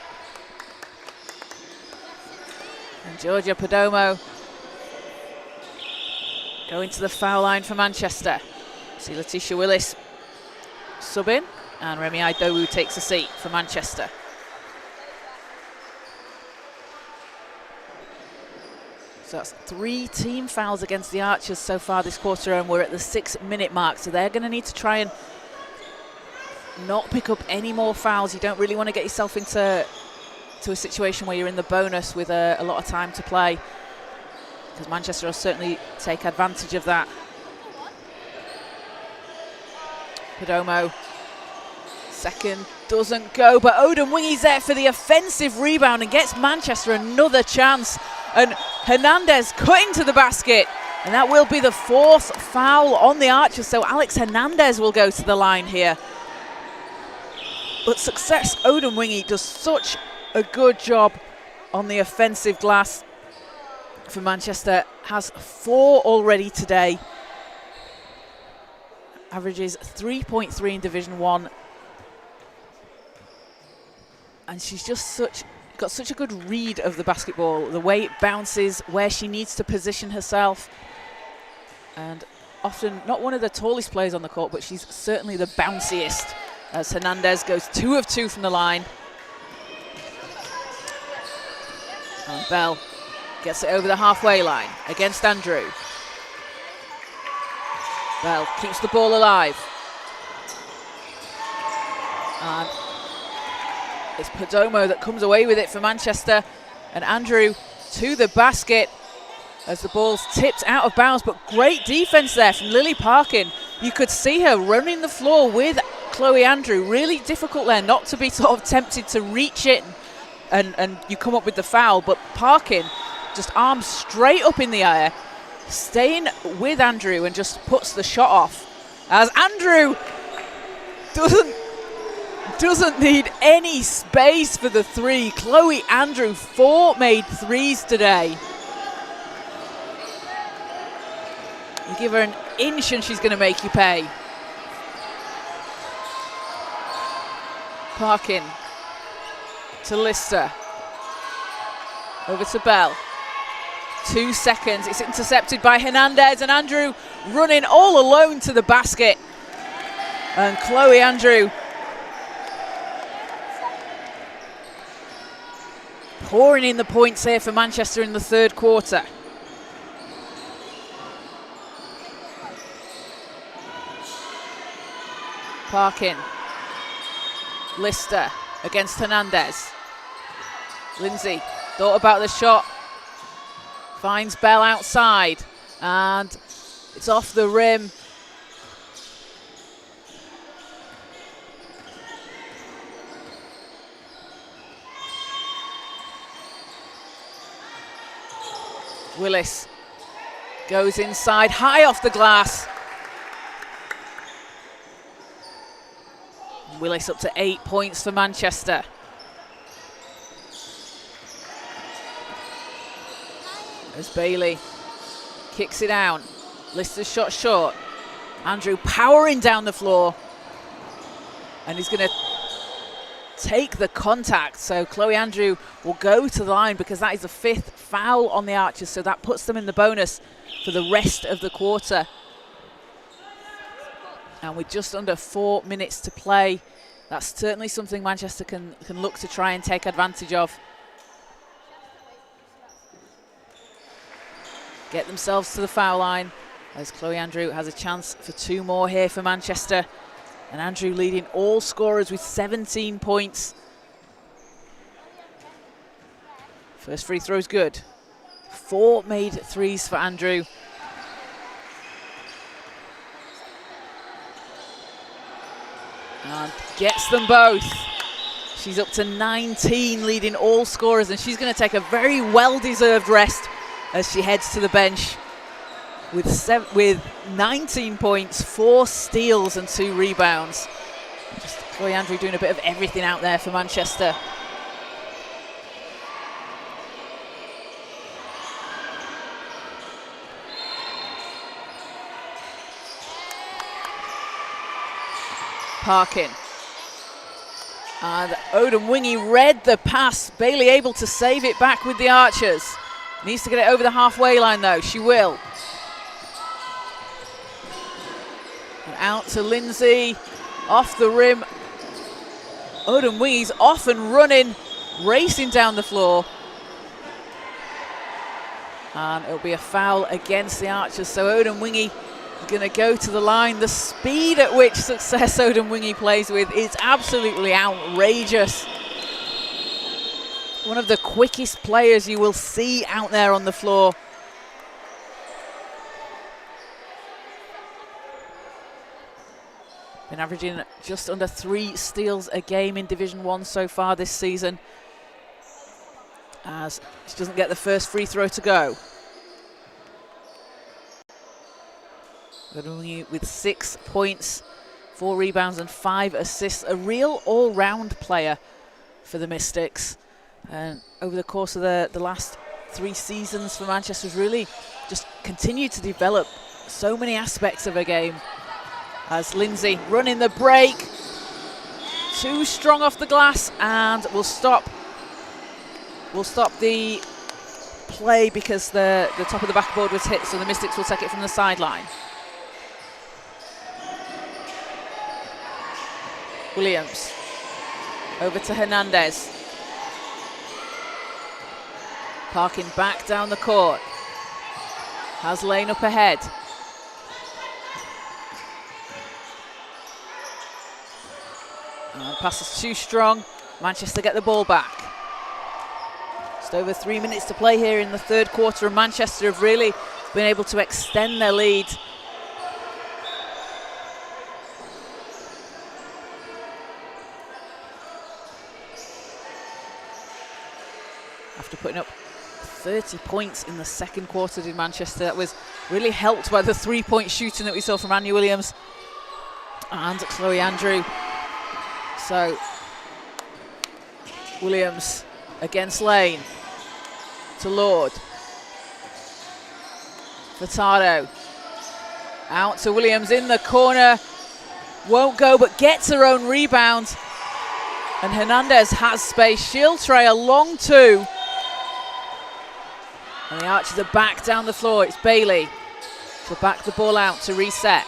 Speaker 1: And Georgia Perdomo going to the foul line for Manchester. See Letitia Willis sub in, and Remi Idowu takes a seat for Manchester. So that's 3 team fouls against the Archers so far this quarter, and we're at the 6-minute mark. So they're going to need to try and not pick up any more fouls. You don't really want to get yourself into a situation where you're in the bonus with a lot of time to play, because Manchester will certainly take advantage of that. Perdomo, second doesn't go, but Odom Wingy's there for the offensive rebound and gets Manchester another chance. And Hernandez cutting to the basket, and that will be the 4th foul on the Archers, so Alex Hernandez will go to the line here. But success, Odom Wingy does such a good job on the offensive glass for Manchester, has 4 already today. Averages 3.3 in Division 1. And she's just got such a good read of the basketball, the way it bounces, where she needs to position herself. And often not one of the tallest players on the court, but she's certainly the bounciest, as Hernandez goes 2 of 2 from the line. And Bell gets it over the halfway line against Andrew. Bell keeps the ball alive. And it's Perdomo that comes away with it for Manchester. And Andrew to the basket as the ball's tipped out of bounds. But great defense there from Lily Parkin. You could see her running the floor with Chloe Andrew. Really difficult there not to be sort of tempted to reach it and you come up with the foul. But Parkin just arms straight up in the air, staying with Andrew, and just puts the shot off. As Andrew doesn't need any space for the 3. Chloe Andrew, 4 made 3s today. You give her an inch and she's going to make you pay. Parkin to Lister. Over to Bell. 2 seconds. It's intercepted by Hernandez, and Andrew running all alone to the basket. And Chloe Andrew pouring in the points here for Manchester in the third quarter. Parkin. Lister against Hernandez. Lindsay thought about the shot, finds Bell outside, and it's off the rim. Willis goes inside, high off the glass. Willis up to 8 points for Manchester. As Bailey kicks it down, Lister's shot short. Andrew powering down the floor, and he's going to take the contact. So Chloe Andrew will go to the line because that is the 5th foul on the Archers, so that puts them in the bonus for the rest of the quarter. And with just under 4 minutes to play, that's certainly something Manchester can look to try and take advantage of. Get themselves to the foul line as Chloe Andrew has a chance for 2 more here for Manchester. And Andrew leading all scorers with 17 points. First free throw's good. 4 made threes for Andrew. And gets them both. She's up to 19, leading all scorers, and she's going to take a very well-deserved rest as she heads to the bench with 19 points, 4 steals and 2 rebounds. Just Chloe Andrew doing a bit of everything out there for Manchester. Parkin. And Odom Wingy read the pass. Bailey able to save it back with the Archers. Needs to get it over the halfway line though. She will. And out to Lindsay. Off the rim. Odom Wingy's off and running. Racing down the floor. And it'll be a foul against the Archers. So Odom Wingy is going to go to the line. The speed at which Success Odom Wingy plays with is absolutely outrageous. One of the quickest players you will see out there on the floor. Been averaging just under 3 steals a game in Division 1 so far this season, as she doesn't get the first free throw to go. With 6 points, 4 rebounds and 5 assists. A real all-round player for the Mystics. And over the course of the last 3 seasons for Manchester, has really just continued to develop so many aspects of her game. As Lindsay running the break, too strong off the glass, and will stop the play because the top of the backboard was hit, so the Mystics will take it from the sideline. Williams over to Hernandez. Parkin back down the court. Has Lane up ahead. And pass is too strong. Manchester get the ball back. Just over 3 minutes to play here in the 3rd quarter, and Manchester have really been able to extend their lead. After putting up 30 points in the 2nd quarter, did Manchester. That was really helped by the 3-point shooting that we saw from Annie Williams and Chloe Andrew. So Williams against Lane to Lord. Furtado out to Williams in the corner. Won't go, but gets her own rebound. And Hernandez has space. She'll try a long 2. And the Archers are back down the floor. It's Bailey to back the ball out to reset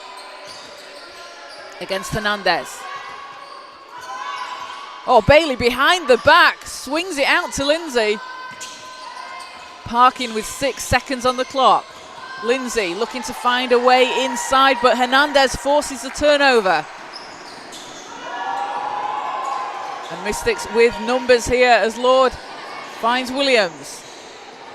Speaker 1: against Hernandez. Oh, Bailey behind the back, swings it out to Lindsay. Parkin with 6 seconds on the clock. Lindsay looking to find a way inside, but Hernandez forces the turnover. And Mystics with numbers here as Lord finds Williams.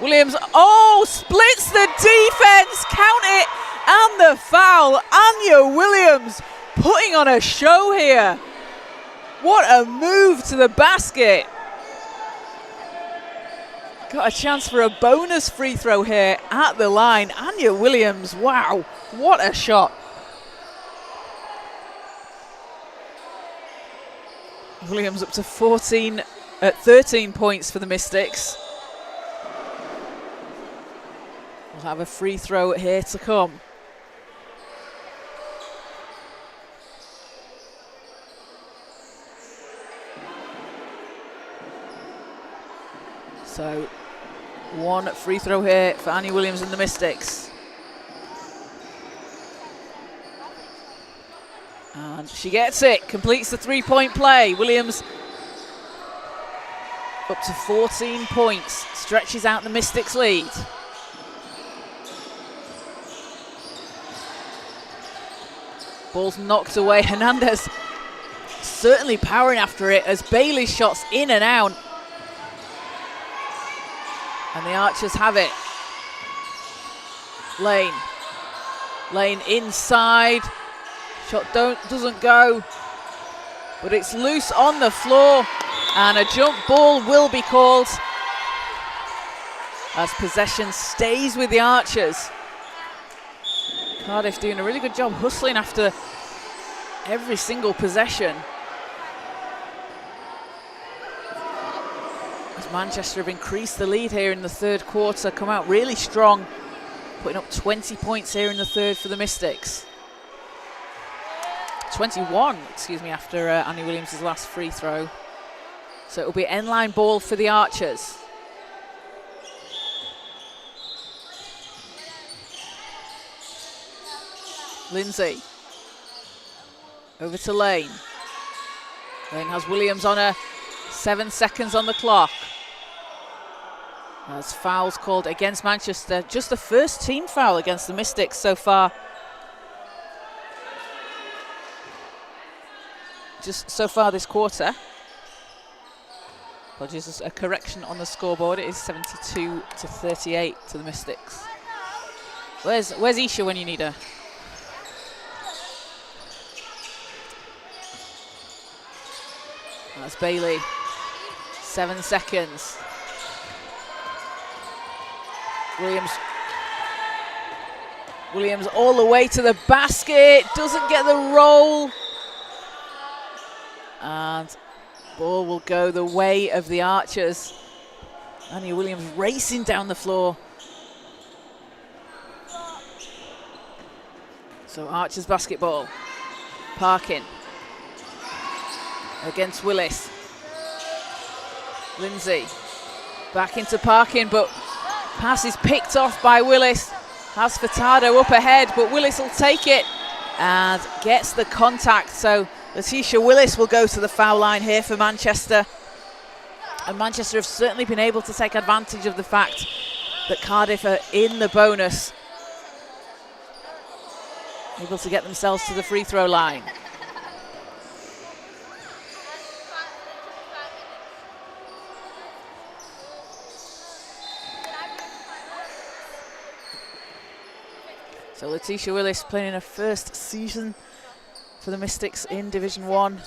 Speaker 1: Williams, oh, splits the defense, count it, and the foul. Anya Williams putting on a show here. What a move to the basket. Got a chance for a bonus free throw here at the line. Anya Williams, wow, what a shot. Williams up to 13 points for the Mystics. We'll have a free throw here to come. So, one free throw here for Anya Williams and the Mystics. And she gets it, completes the three-point play. Williams up to 14 points, stretches out the Mystics' lead. Ball's knocked away. Hernandez certainly powering after it as Bailey's shots in and out. And the Archers have it. Lane inside. Shot doesn't go, but it's loose on the floor, and a jump ball will be called as possession stays with the Archers. Cardiff doing a really good job hustling after every single possession. As Manchester have increased the lead here in the third quarter, come out really strong, putting up 20 points here in the third for the Mystics. 21, excuse me, after Anya Williams' last free throw. So it will be end-line ball for the Archers. Lindsay. Over to Lane. Lane has Williams on her. 7 seconds on the clock. As fouls called against Manchester. Just the first team foul against the Mystics so far. Just so far this quarter. Apologies, a correction on the scoreboard. It is 72-38 to the Mystics. Where's Isha when you need her? That's Bailey. 7 seconds. Williams all the way to the basket. Doesn't get the roll. And ball will go the way of the Archers. Anya Williams racing down the floor. So Archers basketball. Parkin against Willis. Lindsay back into Parkin, but pass is picked off by Willis. Has Furtado up ahead, but Willis will take it and gets the contact. So Letitia Willis will go to the foul line here for Manchester. And Manchester have certainly been able to take advantage of the fact that Cardiff are in the bonus. Able to get themselves to the free throw line. So Letitia Willis playing in her first season for the Mystics in Division 1.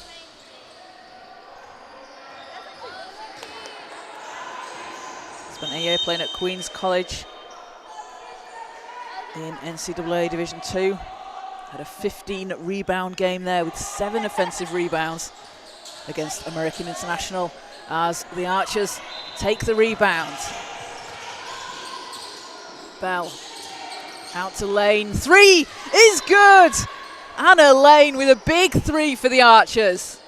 Speaker 1: Spent a year playing at Queen's College in NCAA Division 2. Had a 15 rebound game there with 7 offensive rebounds against American International as the Archers take the rebound. Bell out to Lane. 3 is good! Anna Lane with a big 3 for the Archers.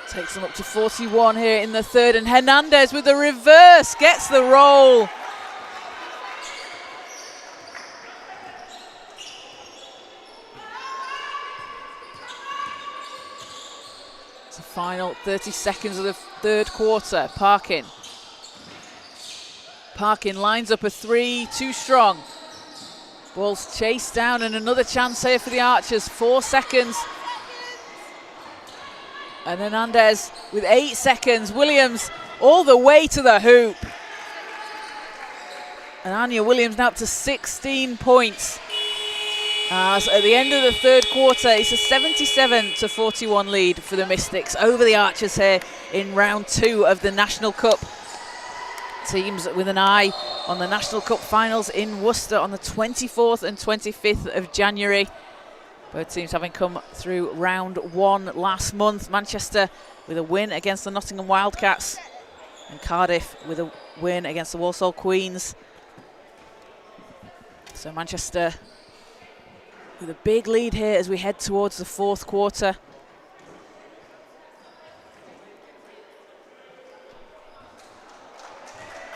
Speaker 1: Takes them up to 41 here in the third, and Hernandez with the reverse gets the roll. It's the final 30 seconds of the third quarter. Parkin lines up a 3, too strong. Ball's chased down, and another chance here for the Archers. 4 seconds. And Hernandez with 8 seconds. Williams all the way to the hoop. And Anya Williams now up to 16 points. So at the end of the third quarter, it's a 77-41 lead for the Mystics over the Archers here in round 2 of the National Cup. Teams with an eye on the National Cup finals in Worcester on the 24th and 25th of January. Both teams having come through round 1 last month. Manchester with a win against the Nottingham Wildcats, and Cardiff with a win against the Walsall Queens. So Manchester with a big lead here as we head towards the fourth quarter.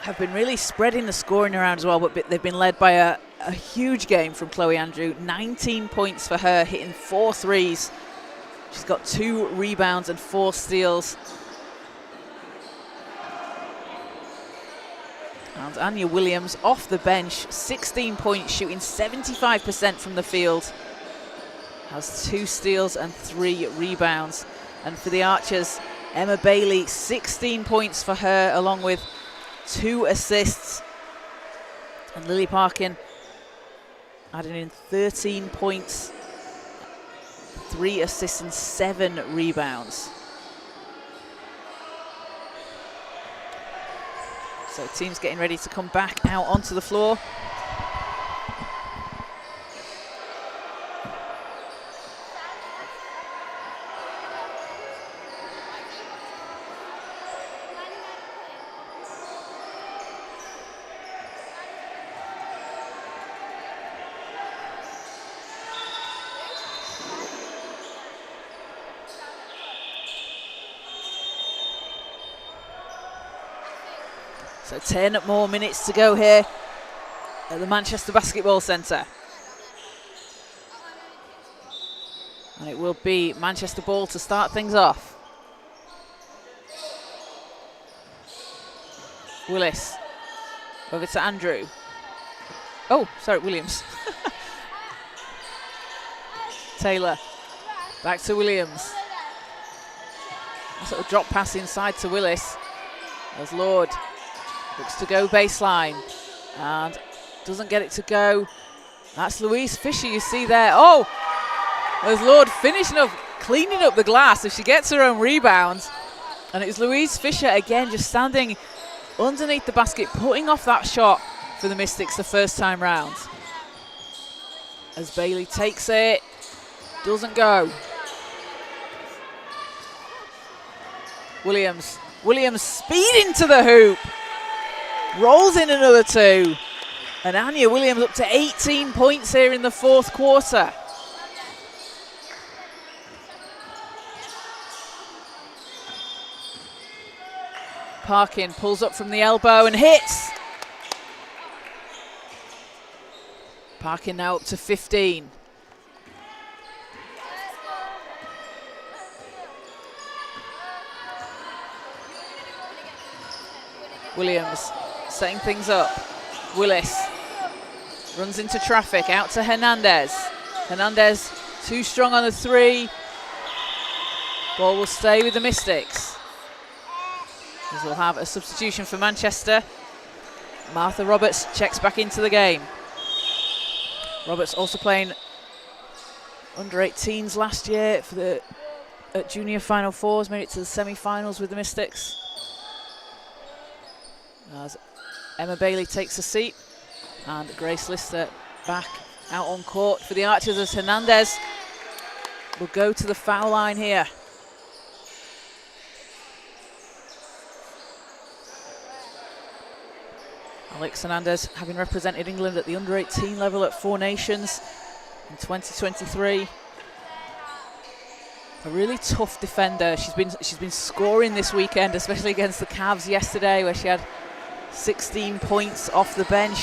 Speaker 1: Have been really spreading the scoring around as well, but they've been led by a huge game from Chloe Andrew. 19 points for her, hitting 4 threes. She's got 2 rebounds and 4 steals. And Anya Williams off the bench, 16 points, shooting 75% from the field. Has 2 steals and 3 rebounds. And for the Archers, Emma Bailey, 16 points for her, along with 2 assists. And Lily Parkin adding in 13 points, 3 assists and 7 rebounds. So teams getting ready to come back out onto the floor. So 10 more minutes to go here at the Manchester Basketball Centre. And it will be Manchester ball to start things off. Willis over to Andrew. Oh, sorry, Williams. Taylor back to Williams. A sort of drop pass inside to Willis. As Lord looks to go baseline and doesn't get it to go. That's Louise Fisher you see there. Oh, there's Lord finishing up, cleaning up the glass if she gets her own rebound. And it's Louise Fisher again just standing underneath the basket, putting off that shot for the Mystics the first time round. As Bailey takes it, doesn't go. Williams speeding to the hoop. Rolls in another 2. And Anya Williams up to 18 points here in the fourth quarter. Parkin pulls up from the elbow and hits. Parkin now up to 15. Williams setting things up. Willis runs into traffic, out to Hernandez. Hernandez too strong on the 3. Ball will stay with the Mystics. As we'll have a substitution for Manchester. Martha Roberts checks back into the game. Roberts also playing under 18s last year for the junior Final Fours, made it to the semi-finals with the Mystics. As Emma Bailey takes a seat, and Grace Lister back out on court for the Archers as Hernandez will go to the foul line here. Alex Hernandez having represented England at the under-18 level at 4 Nations in 2023. A really tough defender. She's been scoring this weekend, especially against the Cavs yesterday, where she had 16 points off the bench.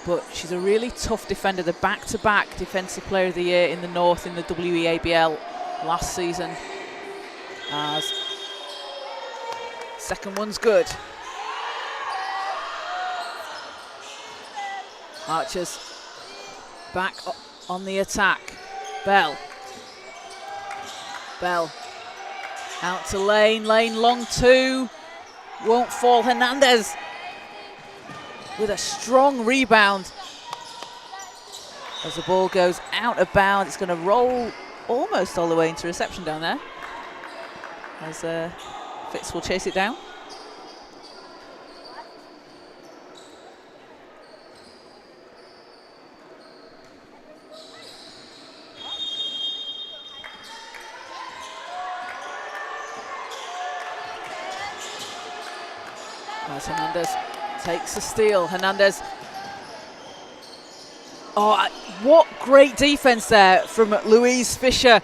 Speaker 1: But she's a really tough defender. The back-to-back Defensive Player of the Year in the North in the WNBL last season. As second one's good. Archers back on the attack. Bell Bell out to Lane. Lane long two. Won't fall. Hernandez with a strong rebound. As the ball goes out of bounds, it's going to roll almost all the way into reception down there. As Fitz will chase it down. As Hernandez takes the steal. Hernandez. Oh, what great defense there from Louise Fisher.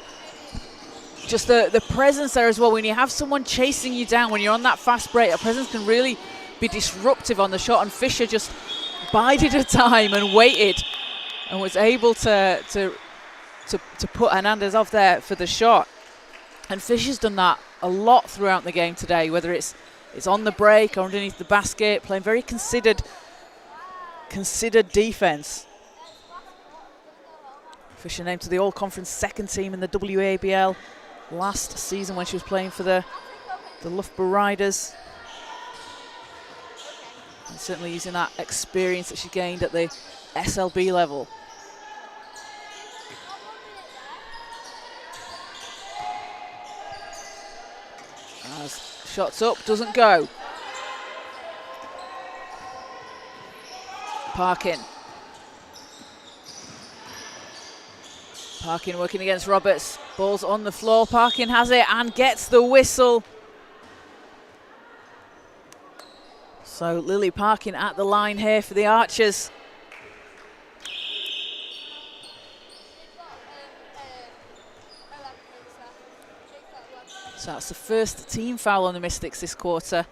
Speaker 1: Just the presence there as well. When you have someone chasing you down, when you're on that fast break, a presence can really be disruptive on the shot. And Fisher just bided her time and waited, and was able to put Hernandez off there for the shot. And Fisher's done that a lot throughout the game today, whether it's on the break or underneath the basket, playing very considered defense. Fisher named to the All-Conference second team in the WNBL last season when she was playing for the Loughborough Riders. And certainly using that experience that she gained at the SLB level. As shots up, doesn't go. Parkin. Parkin working against Roberts. Ball's on the floor. Parkin has it and gets the whistle. So Lily Parkin at the line here for the Archers. So that's the first team foul on the Mystics this quarter.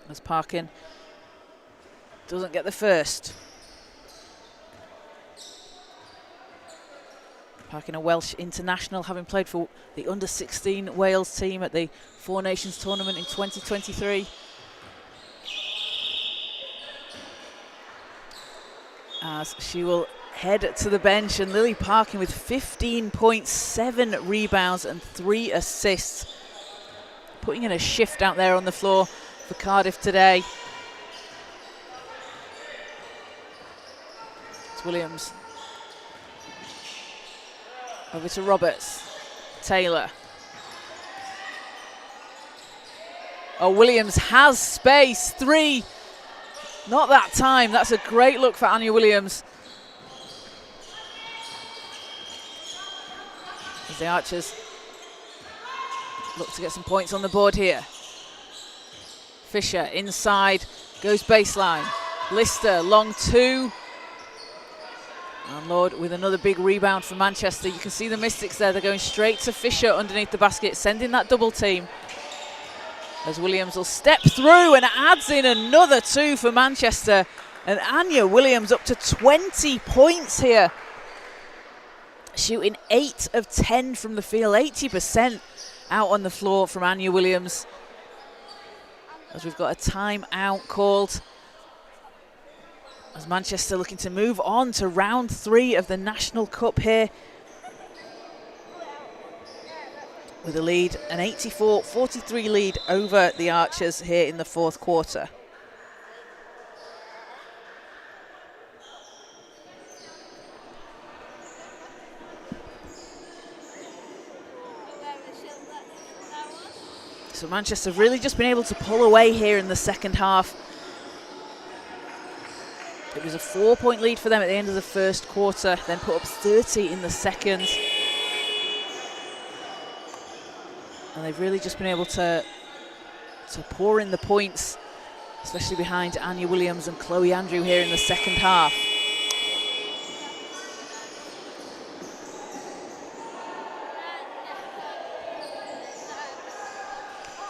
Speaker 1: As Parkin doesn't get the first. Parkin, a Welsh international, having played for the under-16 Wales team at the Four Nations tournament in 2023. As she will head to the bench, and Lily Parkin with 15 points, 7 rebounds and 3 assists. Putting in a shift out there on the floor for Cardiff today. It's Williams. Over to Roberts. Taylor. Oh, Williams has space. 3. Not that time. That's a great look for Anya Williams. As the Archers look to get some points on the board here. Fisher inside. Goes baseline. Lister, long two. And Lord with another big rebound for Manchester. You can see the Mystics there. They're going straight to Fisher underneath the basket, sending that double team. As Williams will step through and adds in another 2 for Manchester. And Anya Williams up to 20 points here. Shooting 8 of 10 from the field, 80% out on the floor from Anya Williams. As we've got a timeout called. As Manchester looking to move on to round 3 of the National Cup here. With a lead, an 84-43 lead over the Archers here in the fourth quarter. So Manchester have really just been able to pull away here in the second half. It was a 4-point lead for them at the end of the first quarter, then put up 30 in the second. And they've really just been able to pour in the points, especially behind Anya Williams and Chloe Andrew here in the second half.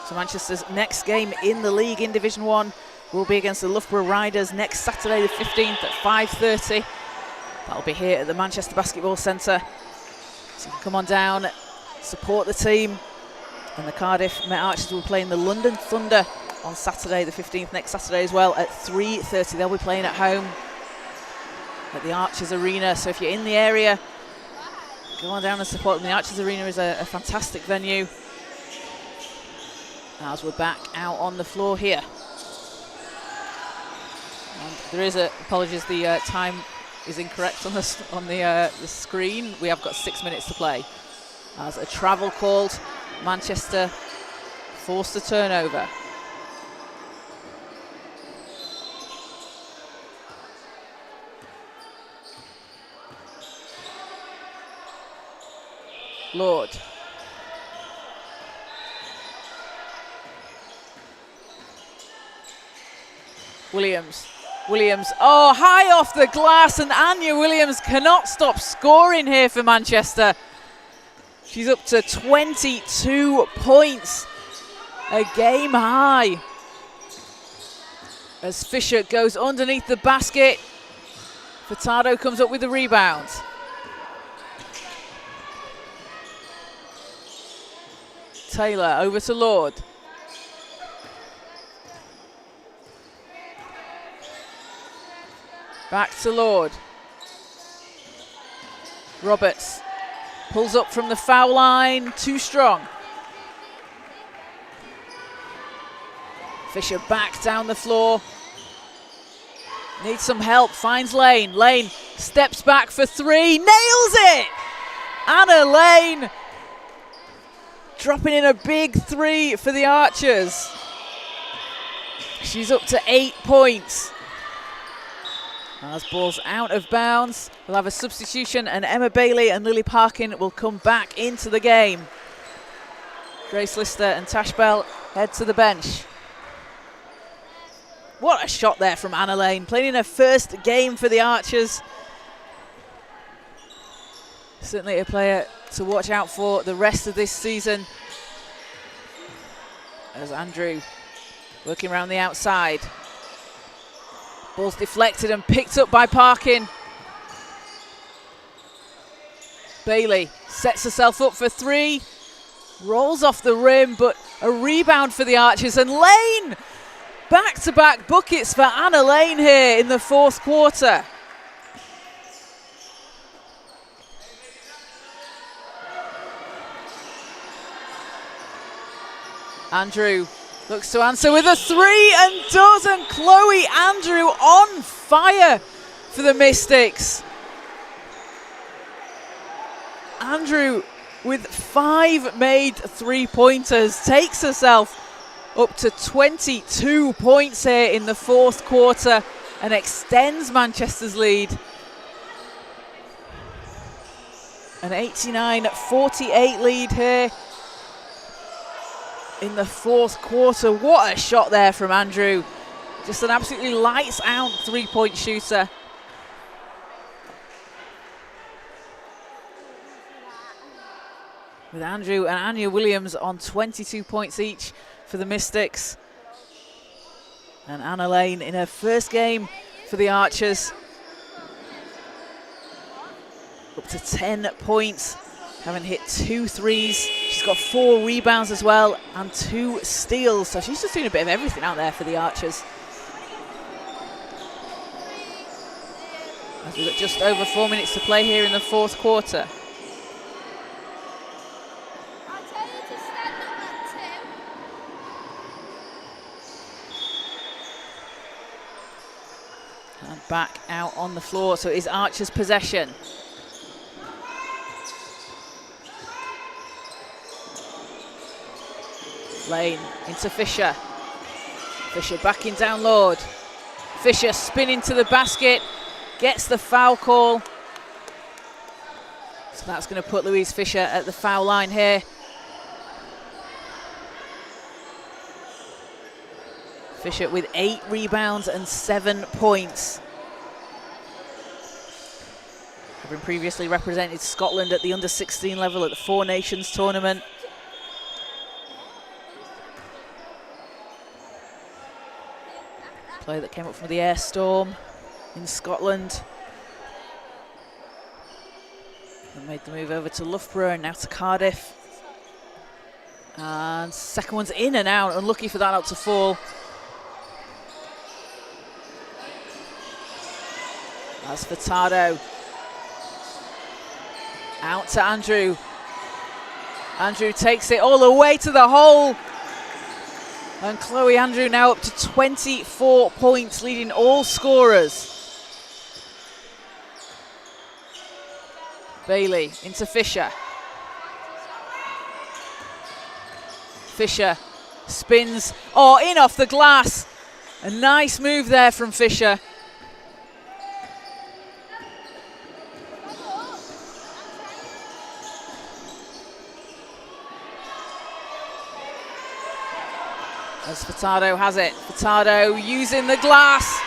Speaker 1: So Manchester's next game in the league in Division 1 will be against the Loughborough Riders next Saturday the 15th at 5:30. That'll be here at the Manchester Basketball Centre. So you can come on down, support the team. And the Cardiff Met Archers will play in the London Thunder on Saturday the 15th, next Saturday as well, at 3:30. They'll be playing at home at the Archers Arena. So if you're in the area, go on down and support them. The Archers Arena is a fantastic venue. As we're back out on the floor here. And there is apologies, the time is incorrect on the screen. We have got 6 minutes to play. As a travel called, Manchester forced a turnover. Lord. Williams, oh, high off the glass, and Anya Williams cannot stop scoring here for Manchester. She's up to 22 points, a game high. As Fisher goes underneath the basket, Furtado comes up with the rebound. Taylor over to Lord. Back to Lord. Roberts pulls up from the foul line, too strong. Fisher back down the floor. Needs some help, finds Lane. Lane steps back for three, nails it! Anna Lane dropping in a big three for the Archers. She's up to 8 points. As ball's out of bounds, we'll have a substitution, and Emma Bailey and Lily Parkin will come back into the game. Grace Lister and Tash Bell head to the bench. What a shot there from Anna Lane, playing in her first game for the Archers. Certainly a player to watch out for the rest of this season. As Andrew working around the outside. Ball's deflected and picked up by Parkin. Bailey sets herself up for three. Rolls off the rim, but a rebound for the Archers. And Lane! Back-to-back buckets for Anna Lane here in the fourth quarter. Andrew looks to answer with a three and does, and Chloe Andrew on fire for the Mystics. Andrew with 5 made three-pointers takes herself up to 22 points here in the fourth quarter and extends Manchester's lead. An 89-48 lead here in the fourth quarter. What a shot there from Andrew. Just an absolutely lights out three-point shooter. With Andrew and Anya Williams on 22 points each for the Mystics. And Anna Lane in her first game for the Archers. Up to 10 points, having hit 2 threes. She's got 4 rebounds as well and 2 steals. So she's just doing a bit of everything out there for the Archers. As we've got just over 4 minutes to play here in the fourth quarter. And back out on the floor, so it is Archer's possession. Lane into Fisher. Fisher backing down Lord. Fisher spinning to the basket, gets the foul call. So that's going to put Louise Fisher at the foul line here. Fisher with 8 rebounds and 7 points. Having previously represented Scotland at the under-16 level at the Four Nations tournament. Player that came up from the Air Storm in Scotland. And made the move over to Loughborough and now to Cardiff. And second one's in and out, unlucky for that out to fall. As Furtado. Out to Andrew. Andrew takes it all the way to the hole. And Chloe Andrew now up to 24 points, leading all scorers. Bailey into Fisher. Fisher spins, in off the glass. A nice move there from Fisher. As Furtado has it. Furtado using the glass.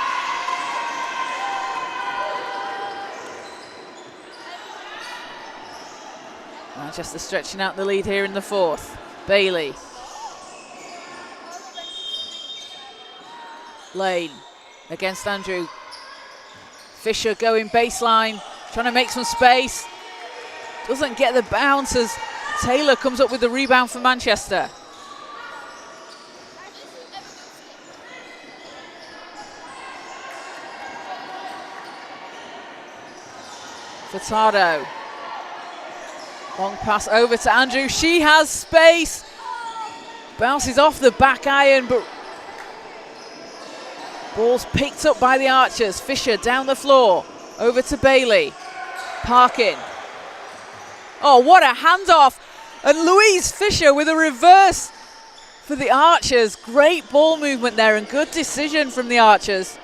Speaker 1: Manchester stretching out the lead here in the fourth. Bailey. Lane against Andrew. Fisher going baseline, trying to make some space. Doesn't get the bounce as Taylor comes up with the rebound for Manchester. Furtado. Long pass over to Andrew. She has space. Bounces off the back iron, but ball's picked up by the Archers. Fisher down the floor. Over to Bailey. Parkin. Oh, what a handoff. And Louise Fisher with a reverse for the Archers. Great ball movement there and good decision from the Archers.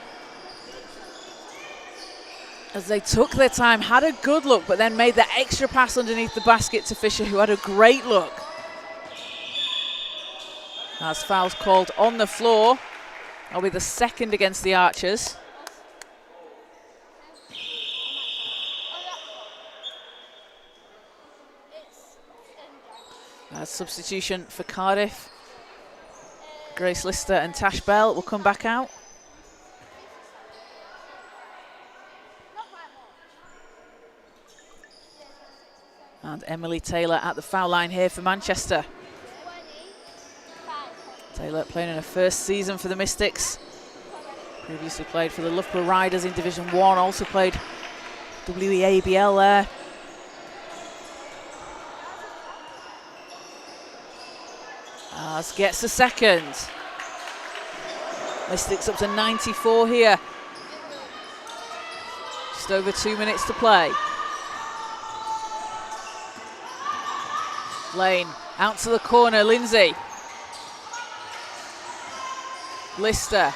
Speaker 1: As they took their time, had a good look, but then made the extra pass underneath the basket to Fisher, who had a great look. As fouls called on the floor, that'll be the second against the Archers. Substitution for Cardiff. Grace Lister and Tash Bell will come back out. And Emily Taylor at the foul line here for Manchester. Taylor playing in her first season for the Mystics. Previously played for the Loughborough Riders in Division 1, also played WNBL there. As gets a second. Mystics up to 94 here. Just over 2 minutes to play. Lane out to the corner, Lindsay. Lister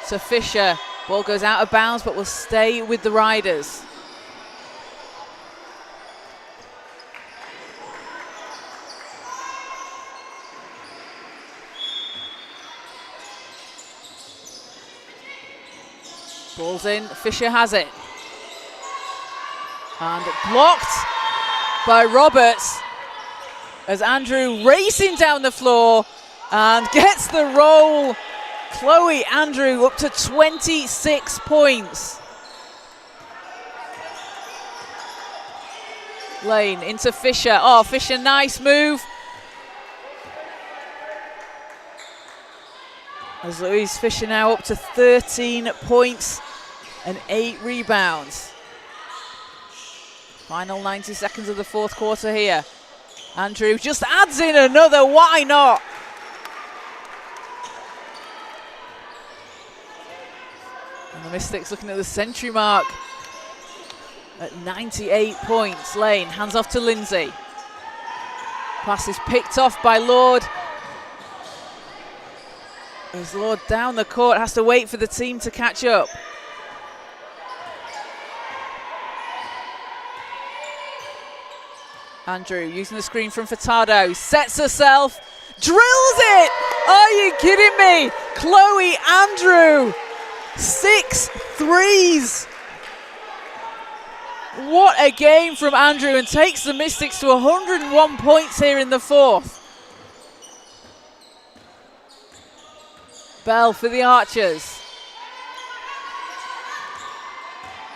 Speaker 1: to Fisher. Ball goes out of bounds but will stay with the Riders. Ball's in, Fisher has it. And blocked by Roberts as Andrew racing down the floor and gets the roll. Chloe Andrew up to 26 points. Lane into Fisher. Oh, Fisher, nice move. As Louise Fisher now up to 13 points and 8 rebounds. Final 90 seconds of the fourth quarter here. Andrew just adds in another, why not? And the Mystics looking at the century mark at 98 points. Lane, hands off to Lindsay. Pass is picked off by Lord. As Lord down the court, has to wait for the team to catch up. Andrew using the screen from Furtado, sets herself, drills it! Are you kidding me? Chloe Andrew, 6 threes. What a game from Andrew, and takes the Mystics to 101 points here in the fourth. Bell for the Archers.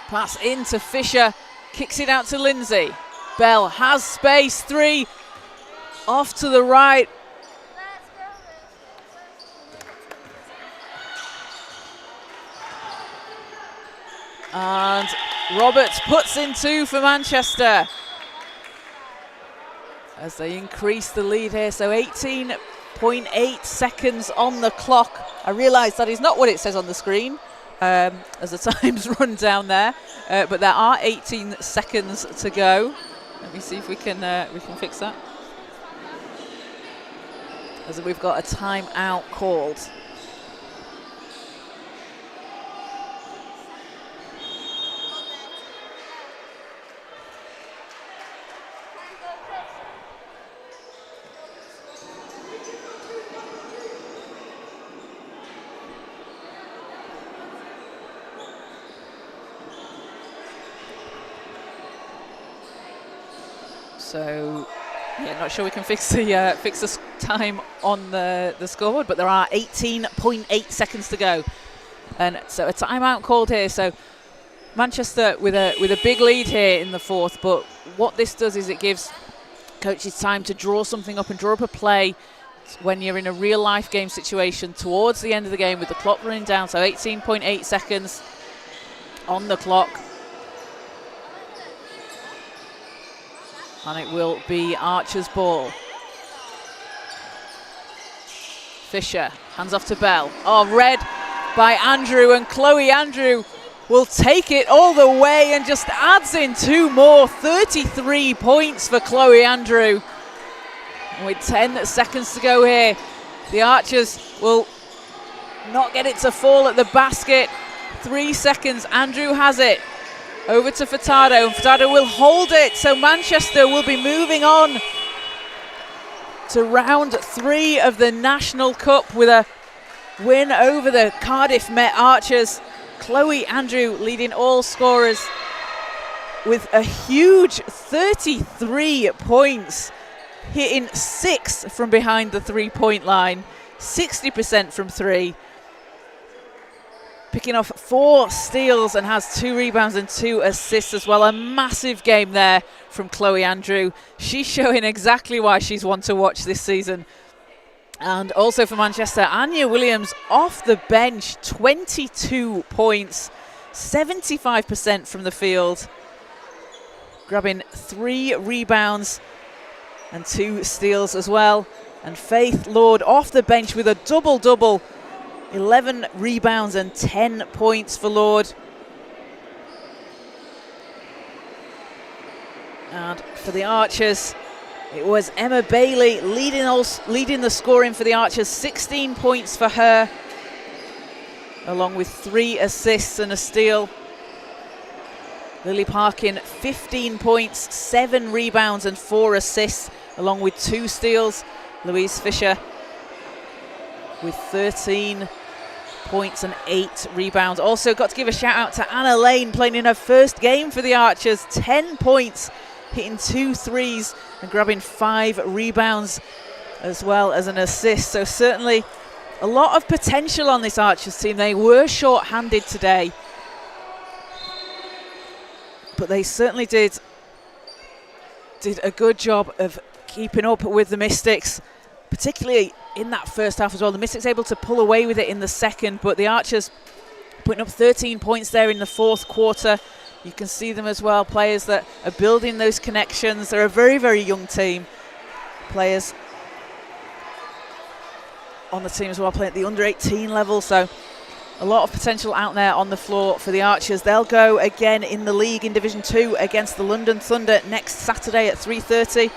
Speaker 1: Pass into Fisher, kicks it out to Lindsay. Bell has space, 3, off to the right. And Roberts puts in 2 for Manchester. as they increase the lead here. So 18.8 seconds on the clock. I realise that is not what it says on the screen as the times run down there, but there are 18 seconds to go. Let me see if we can fix that. As we've got a timeout called. So, yeah, not sure we can fix the time on the scoreboard, but there are 18.8 seconds to go, and so a timeout called here. So Manchester with a big lead here in the fourth, but what this does is it gives coaches time to draw something up and draw up a play when you're in a real life game situation towards the end of the game with the clock running down. So 18.8 seconds on the clock. And it will be Archer's ball. Fisher, hands off to Bell. Oh, read by Andrew, and Chloe Andrew will take it all the way and just adds in 2 more. 33 points for Chloe Andrew. And with 10 seconds to go here, the Archers will not get it to fall at the basket. 3 seconds, Andrew has it. Over to Furtado, and Furtado will hold it, so Manchester will be moving on to round 3 of the National Cup with a win over the Cardiff Met Archers. Chloe Andrew leading all scorers with a huge 33 points, hitting 6 from behind the 3-point line, 60% from 3. Picking off 4 steals and has 2 rebounds and 2 assists as well. A massive game there from Chloe Andrew. She's showing exactly why she's one to watch this season. And also for Manchester, Anya Williams off the bench, 22 points, 75% from the field, grabbing 3 rebounds and 2 steals as well. And Faith Lord off the bench with a double-double, 11 rebounds and 10 points for Lord. And for the Archers, it was Emma Bailey leading the scoring for the Archers. 16 points for her, along with 3 assists and a steal. Lily Parkin, 15 points, 7 rebounds and 4 assists, along with 2 steals. Louise Fisher with 13 points and 8 rebounds. Also got to give a shout out to Anna Lane, playing in her first game for the Archers. 10 points, hitting 2 threes and grabbing 5 rebounds as well as an assist. So certainly a lot of potential on this Archers team. They were short-handed today, but they certainly did a good job of keeping up with the Mystics, particularly in that first half as well. The Mystics able to pull away with it in the second, but the Archers putting up 13 points there in the fourth quarter. You can see them as well, players that are building those connections. They're a very, very young team. Players on the team as well, playing at the under-18 level, so a lot of potential out there on the floor for the Archers. They'll go again in the league in Division 2 against the London Thunder next Saturday at 3:30.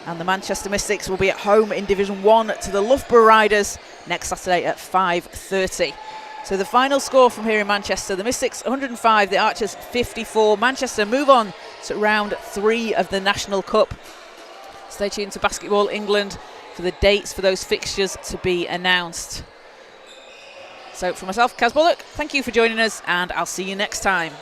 Speaker 1: And the Manchester Mystics will be at home in Division 1 to the Loughborough Riders next Saturday at 5:30. So the final score from here in Manchester, the Mystics 105, the Archers 54. Manchester move on to round 3 of the National Cup. Stay tuned to Basketball England for the dates for those fixtures to be announced. So for myself, Kaz Bullock, thank you for joining us, and I'll see you next time.